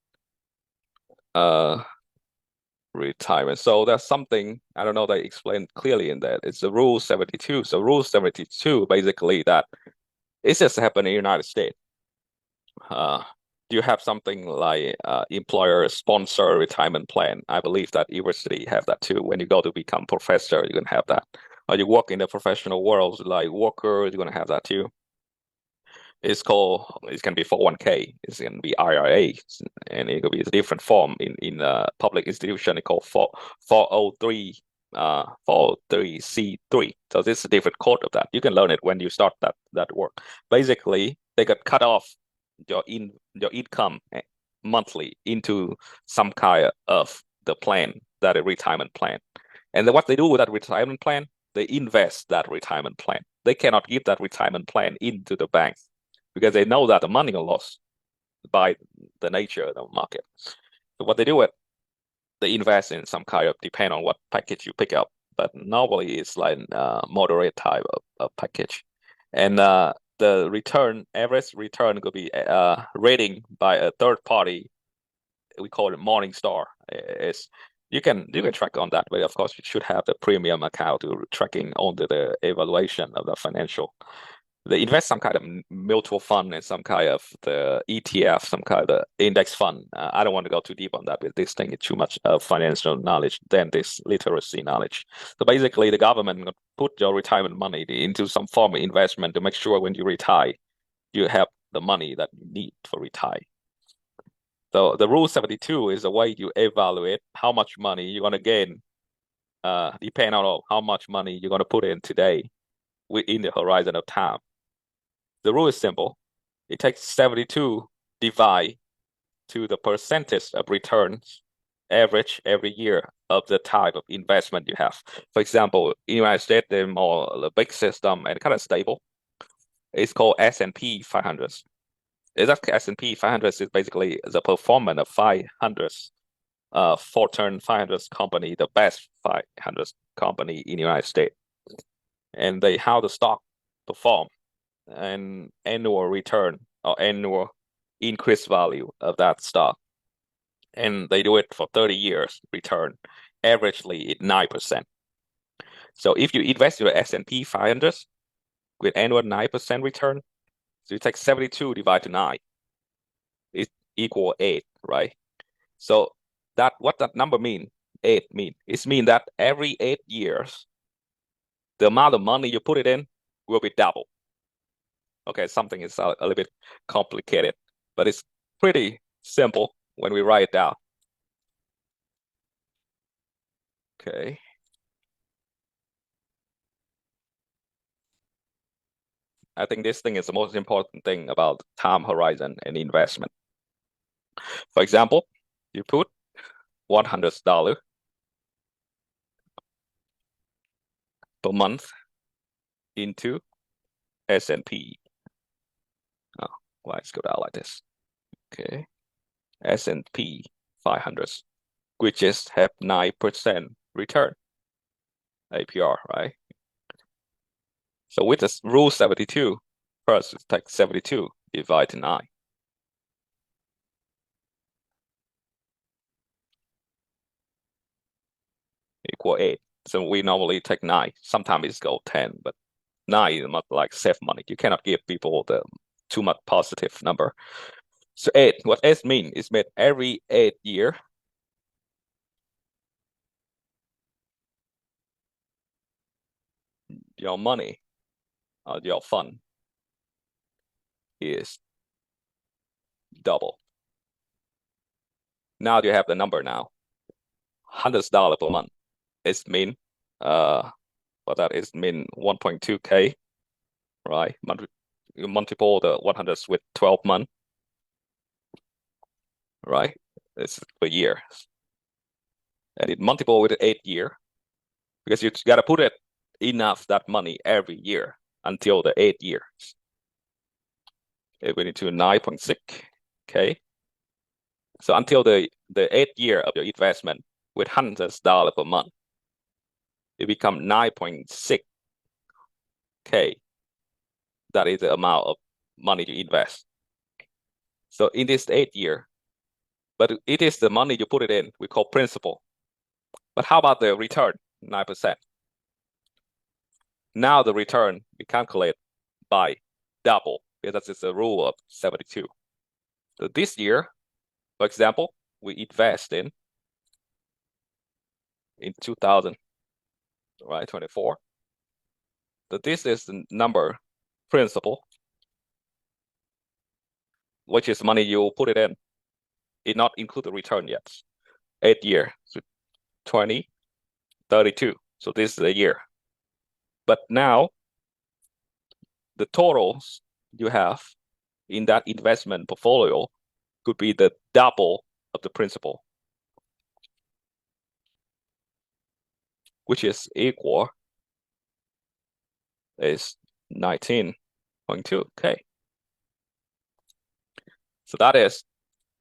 Retirement. So there's something, I don't know, they explained clearly in that. It's the Rule 72. So Rule 72, basically that it's just happened in the United States. Do you have something like employer sponsor retirement plan? I believe that university have that too. When you go to become professor, you can have that. Or you work in the professional world like worker, you're gonna have that too. It's called, it can be 401k, it's going to be IRA, and it could be a different form in a public institution. It's called 403 403c3. So this is a different code of that. You can learn it when you start that work. Basically, they could cut off your income monthly into some kind of the plan, that a retirement plan. And then what they do with that retirement plan, they invest that retirement plan. They cannot give that retirement plan into the bank, because they know that the money will lost by the nature of the market. So what they do, they invest in some kind of, depend on what package you pick up, but normally it's like moderate type of package. And the return, average return could be rating by a third party. We call it Morningstar. It's you can track on that, but of course you should have the premium account to tracking on the evaluation of the financial. They invest some kind of mutual fund and some kind of the ETF, some kind of the index fund. I don't want to go too deep on that, because this thing is too much financial knowledge than this literacy knowledge. So basically, the government put your retirement money into some form of investment to make sure when you retire, you have the money that you need for retire. So the Rule 72 is a way you evaluate how much money you're going to gain, depending on how much money you're going to put in today within the horizon of time. The rule is simple. It takes 72 divide to the percentage of returns average every year of the type of investment you have. For example, in the United States, they're more a big system and kind of stable. It's called S&P 500. S&P 500 is basically the performance of 500 Fortune 500 company, the best 500 company in the United States. And how the stock perform, and annual return or annual increase value of that stock. And they do it for 30 years return, averagely at 9%. So if you invest your S&P 500 with annual 9% return, so you take 72 divided to 9, it equal 8, right? So what that number mean, 8 mean? It means that every 8 years, the amount of money you put it in will be double. Okay, something is a little bit complicated, but it's pretty simple when we write it down. Okay. I think this thing is the most important thing about time horizon and investment. For example, you put $100 per month into S&P. Oh, why it's go down like this? Okay. S&P 500, which is have 9% return, APR, right? So with this rule 72, first take 72 divide to 9. Equal 8. So we normally take 9. Sometimes it's go 10, but 9 is not like save money. You cannot give people the too much positive number. So 8, what 8 mean? It's made every 8 year. Your money, your fund is double. Now you have the number now. $100 per month. It's mean, what that is mean 1.2K, right? You multiple the 100 with 12 months, right? It's per year. And it multiple with 8 year, because you got to put it enough that money every year until the 8 years. It went into 9.6K. So until the 8th year of your investment with $100 per month, it become 9.6K. That is the amount of money you invest. So in this 8th year, but it is the money you put it in, we call principal. But how about the return, 9%? Now the return we calculate by double, because that's the rule of 72. So this year, for example, we invest in 2000, right, 24. So this is the number principal, which is money you put it in. It not include the return yet. 8 year, so 20, 32. So this is a year. But now the totals you have in that investment portfolio could be the double of the principal, which is equal is 19.2K. So that is,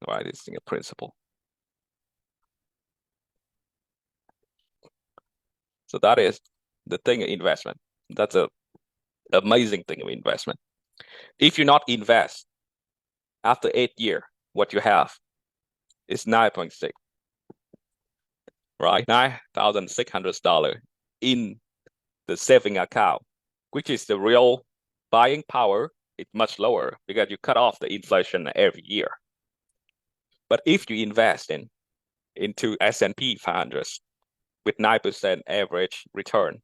right, this thing a principal. So that is the thing of investment. That's a amazing thing of investment. If you not invest after 8 years, what you have is 9.6, right? $9,600 in the saving account, which is the real buying power. It's much lower because you cut off the inflation every year. But if you invest into S&P 500 with 9% average return,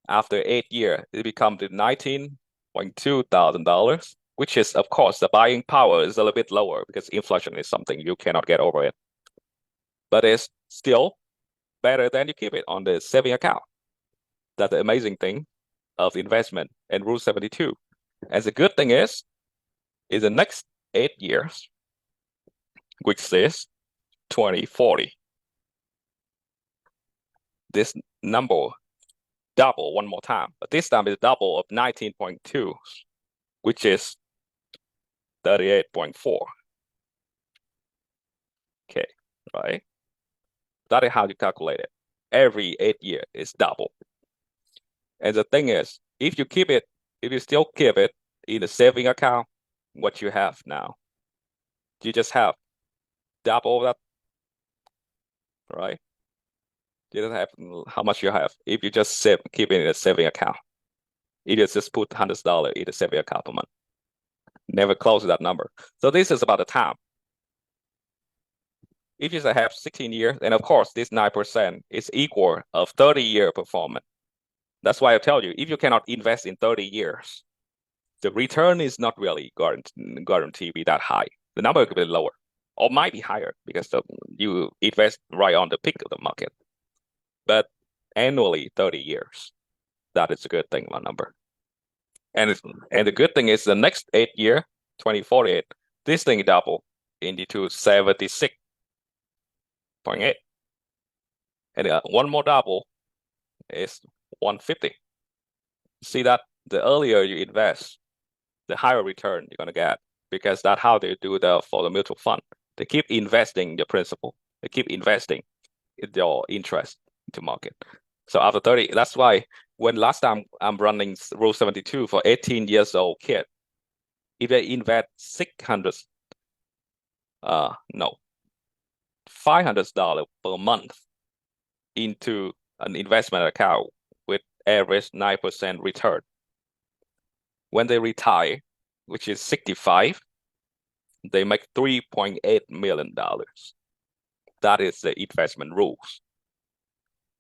after 8 years, it becomes the $19.2 thousand, which is, of course, the buying power is a little bit lower because inflation is something you cannot get over it. But it's still better than you keep it on the saving account. That's the amazing thing of investment and Rule 72. And the good thing is the next 8 years, which is 2040, this number double one more time, but this time is double of 19.2, which is 38.4. Okay, right? That is how you calculate it. Every 8 years is double. And the thing is, if you still keep it in the saving account, what you have now, you just have double that, right? You don't have how much you have. If you just keep it in a saving account, you just put $100 in the saving account per month. Never close that number. So this is about the time. If you have 16 years, and of course, this 9% is equal of 30-year performance. That's why I tell you, if you cannot invest in 30 years, the return is not really guaranteed to be that high. The number could be lower or might be higher because you invest right on the peak of the market. But annually, 30 years, that is a good thing about number. And the good thing is the next 8 year, 2048, this thing double into 76.8. And one more double is 150. See that the earlier you invest, the higher return you're gonna get, because that's how they do for the mutual fund. They keep investing the principal. They keep investing your interest into market. So after 30, that's why when last time I'm running Rule 72 for 18 years old kid, if they invest $500 per month into an investment account with average 9% return, when they retire, which is 65, they make $3.8 million. That is the investment rules.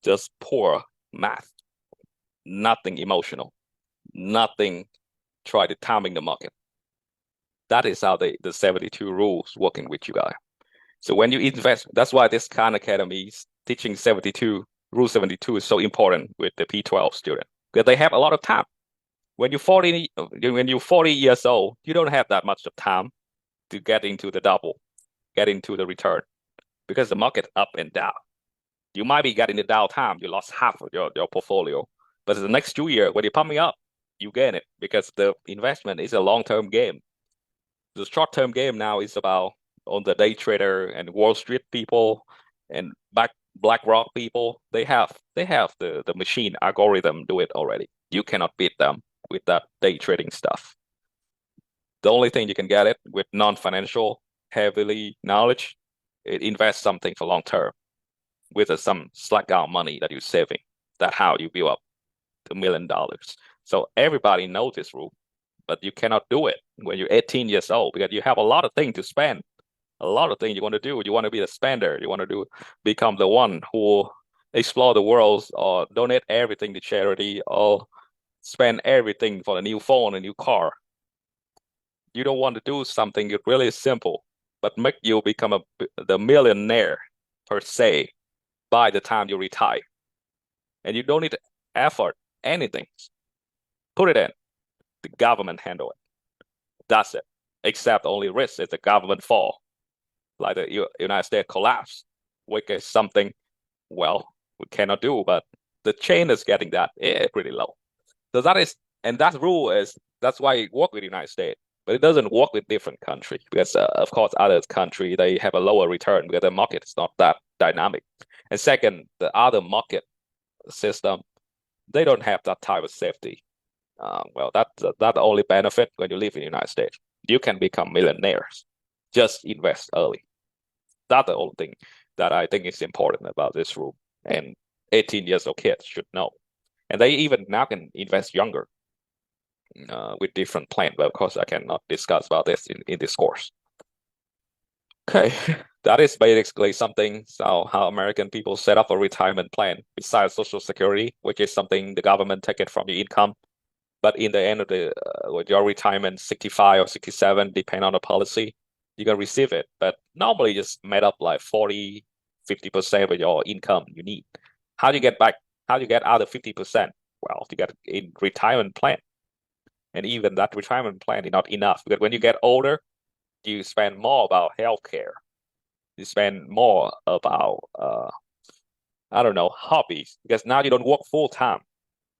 Just poor math, nothing emotional, nothing try to timing the market. That is how the 72 rules working with you guys. So when you invest, that's why this Khan Academy is teaching 72, Rule 72 is so important with the P12 student, because they have a lot of time. When you're 40 years old, you don't have that much of time to get into the double, get into the return, because the market up and down. You might be getting the down time, you lost half of your portfolio. But the next 2 years, when you're pumping up, you gain it, because the investment is a long-term game. The short-term game now is about on the day trader and Wall Street people and BlackRock people. They have the machine algorithm do it already. You cannot beat them with that day trading stuff. The only thing you can get it with non-financial heavily knowledge, it invest something for long term with some slack out money that you're saving. That's how you build up $1 million. So everybody knows this rule, but you cannot do it when you're 18 years old, because you have a lot of things to spend, a lot of things you want to do. You want to be the spender. You want to become the one who explore the world or donate everything to charity or spend everything for a new phone, a new car. You don't want to do something really simple, but make you become the millionaire per se by the time you retire. And you don't need to effort anything. Put it in. The government handle it. That's it. Except only risk is the government fall. Like the United States collapse, which is something, well, we cannot do, but the chain is getting that pretty low. So that rule is, that's why it works with the United States. But it doesn't work with different countries, because of course other countries, they have a lower return because the market is not that dynamic. And second, the other market system, they don't have that type of safety. Well, that only benefit when you live in the United States. You can become millionaires. Just invest early. That's the only thing that I think is important about this rule. And 18 years old kids should know. And they even now can invest younger. With different plans, but of course I cannot discuss about this in this course. Okay, that is basically something how American people set up a retirement plan besides Social Security, which is something the government take it from your income. But in the end of with your retirement, 65 or 67, depending on the policy, you can receive it. But normally it's made up like 40, 50% of your income you need. How do you get back? How do you get out of 50%? Well, you get in retirement plan. And even that retirement plan is not enough, because when you get older, you spend more about healthcare. You spend more about I don't know, hobbies, because now you don't work full time.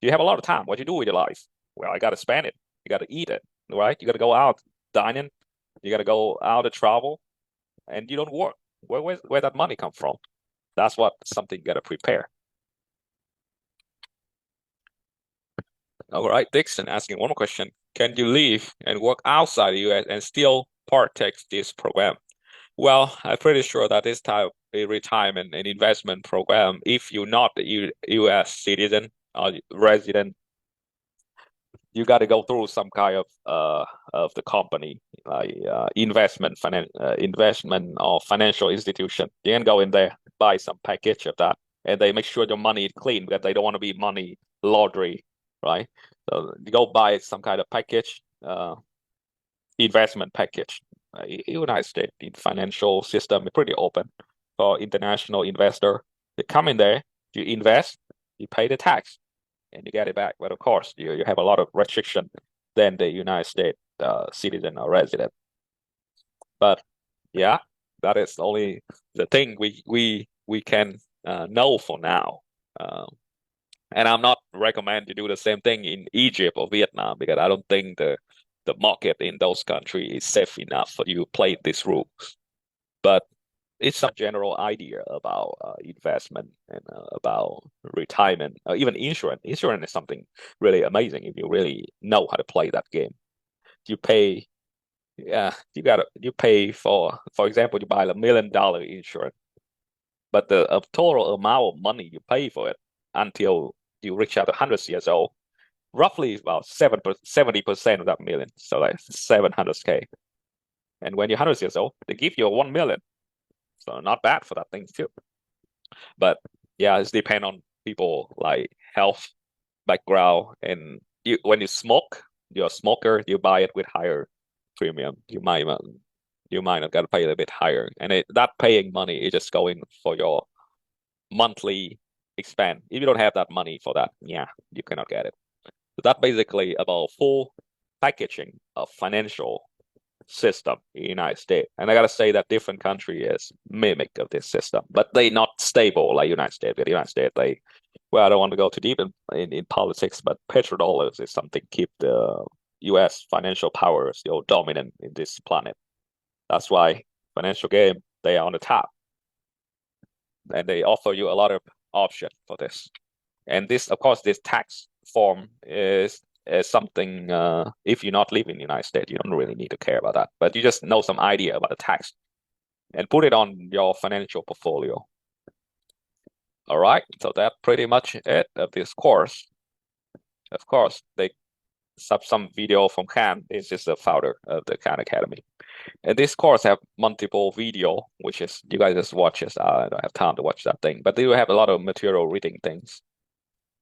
You have a lot of time. What you do with your life? Well, I got to spend it. You got to eat it, right? You got to go out dining. You got to go out to travel, and you don't work. Where that money come from? That's something you got to prepare. All right, Dixon asking one more question. Can you live and work outside the US and still partake this program? Well, I'm pretty sure that this type of retirement and investment program, if you're not a US citizen or resident, you got to go through some kind of the company, like investment or financial institution. You can go in there, buy some package of that, and they make sure your money is clean, because they don't want to be money laundry, right? So you go buy some kind of package, investment package. United States in financial system is pretty open for international investor. They come in there, you invest, you pay the tax, and you get it back. But of course, you have a lot of restriction than the United States citizen or resident. But yeah, that is only the thing we can know for now. And I'm not recommend to do the same thing in Egypt or Vietnam because I don't think the market in those countries is safe enough for you to play these rules. But it's some general idea about investment and about retirement, even insurance. Insurance is something really amazing if you really know how to play that game. You pay, yeah, you pay for example, you buy $1 million insurance, but the total amount of money you pay for it until you reach out to 100 years old, roughly about 70% of that million, so like 700K. And when you're 100 years old, they give you 1 million. So not bad for that thing too. But yeah, it's depend on people like health background, and when you smoke, you're a smoker, you buy it with higher premium. You might not gotta pay a little bit higher, and that paying money is just going for your monthly expense. If you don't have that money for that, yeah, you cannot get it. So that's basically about full packaging of financial system in the United States. And I gotta say that different country is mimic of this system, but they not stable like United States. But the United States, I don't want to go too deep in politics, but petrodollars is something keep the US financial power still dominant in this planet. That's why financial game, they are on the top. And they offer you a lot of option for this. And this, of course, this tax form is something, if you're not living in the United States, you don't really need to care about that. But you just know some idea about the tax and put it on your financial portfolio. All right, so that's pretty much it of this course. Of course, they some video from Khan. This is the founder of the Khan Academy. And this course have multiple video, which is, you guys just watch this. I don't have time to watch that thing, but they will have a lot of material reading things.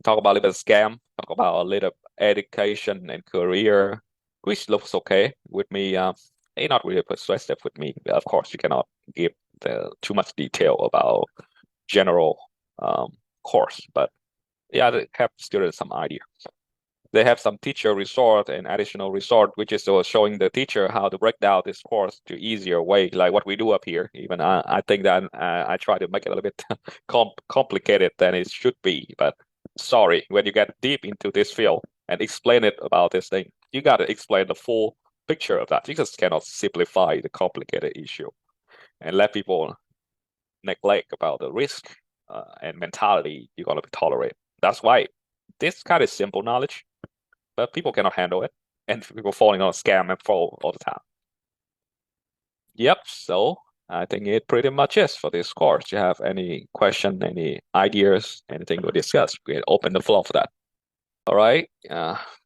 Talk about a little bit of scam, talk about a little education and career, which looks okay with me. It's not really persuasive with me. Of course, you cannot give too much detail about general course, but yeah, they have students some idea. They have some teacher resource and additional resource, which is showing the teacher how to break down this course to easier way, like what we do up here. Even I think that I try to make it a little bit complicated than it should be, but sorry, when you get deep into this field and explain it about this thing, you got to explain the full picture of that. You just cannot simplify the complicated issue and let people neglect about the risk and mentality you're going to tolerate. That's why this kind of simple knowledge, but people cannot handle it, and people falling on a scam and fall all the time. Yep, so I think it pretty much is for this course. You have any question, any ideas, anything to discuss? We can open the floor for that. All right.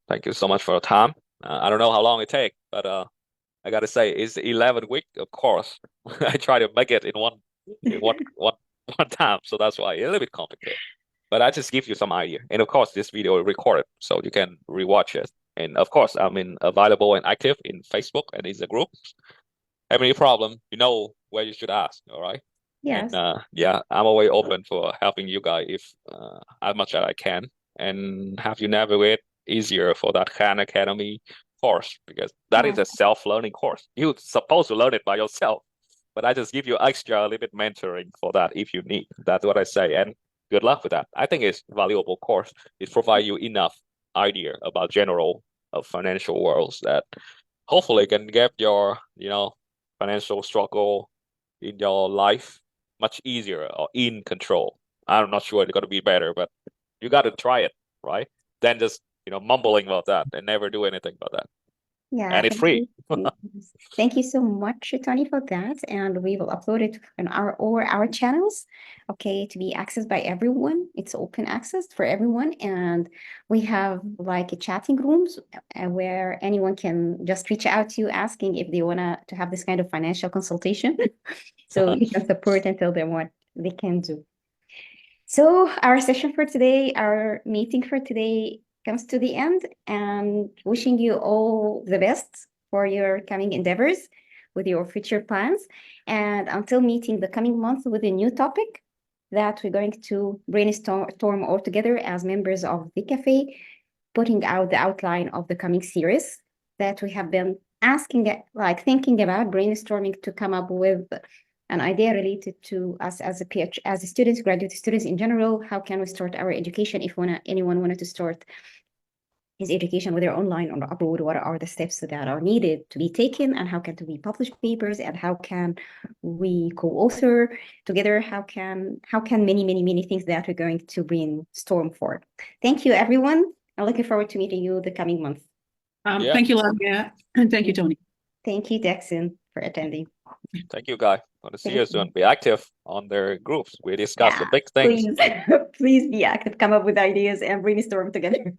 Thank you so much for your time. I don't know how long it takes, but I gotta say it's 11 week, of course. I try to make it in one time, so that's why it's a little bit complicated. But I just give you some idea. And of course, this video is recorded, so you can rewatch it. And of course, I'm available and active in Facebook and in the group. Have any problem, you know where you should ask. All right. Yes. And yeah, I'm always open for helping you guys if as much as I can, and have you navigate easier for that Khan Academy course, because that is a self-learning course. You're supposed to learn it by yourself, but I just give you extra a little bit mentoring for that if you need. That's what I say, and good luck with that. I think it's a valuable course. It provides you enough idea about general of financial worlds that hopefully can get your financial struggle in your life much easier or in control. I'm not sure it's going to be better, but you got to try it, right? Then just mumbling about that and never do anything about that. Yeah, And it's free. Thank you so much, Tony, for that. And we will upload it on our channels, okay, to be accessed by everyone. It's open access for everyone. And we have like a chatting rooms where anyone can just reach out to you asking if they want to have this kind of financial consultation. So you can support and tell them what they can do. So our session for today, our meeting for today comes to the end, and wishing you all the best for your coming endeavors. with your future plans. And until meeting the coming month with a new topic that we're going to brainstorm all together as members of the cafe, putting out the outline of the coming series that we have been thinking about, brainstorming to come up with an idea related to us as students, graduate students in general. How can we start our education if anyone wanted to start his education, whether online or abroad? What are the steps that are needed to be taken, and how can we publish papers, and how can we co-author together? How can many things that we're going to brainstorm for. Thank you, everyone. I'm looking forward to meeting you the coming month. Thank you, Lamia, and thank you, Tony. Thank you, Dexon, for attending. Thank you, Guy. Want to see you soon. Be active on their groups. We discuss the big things. Please be active. Come up with ideas and brainstorm together.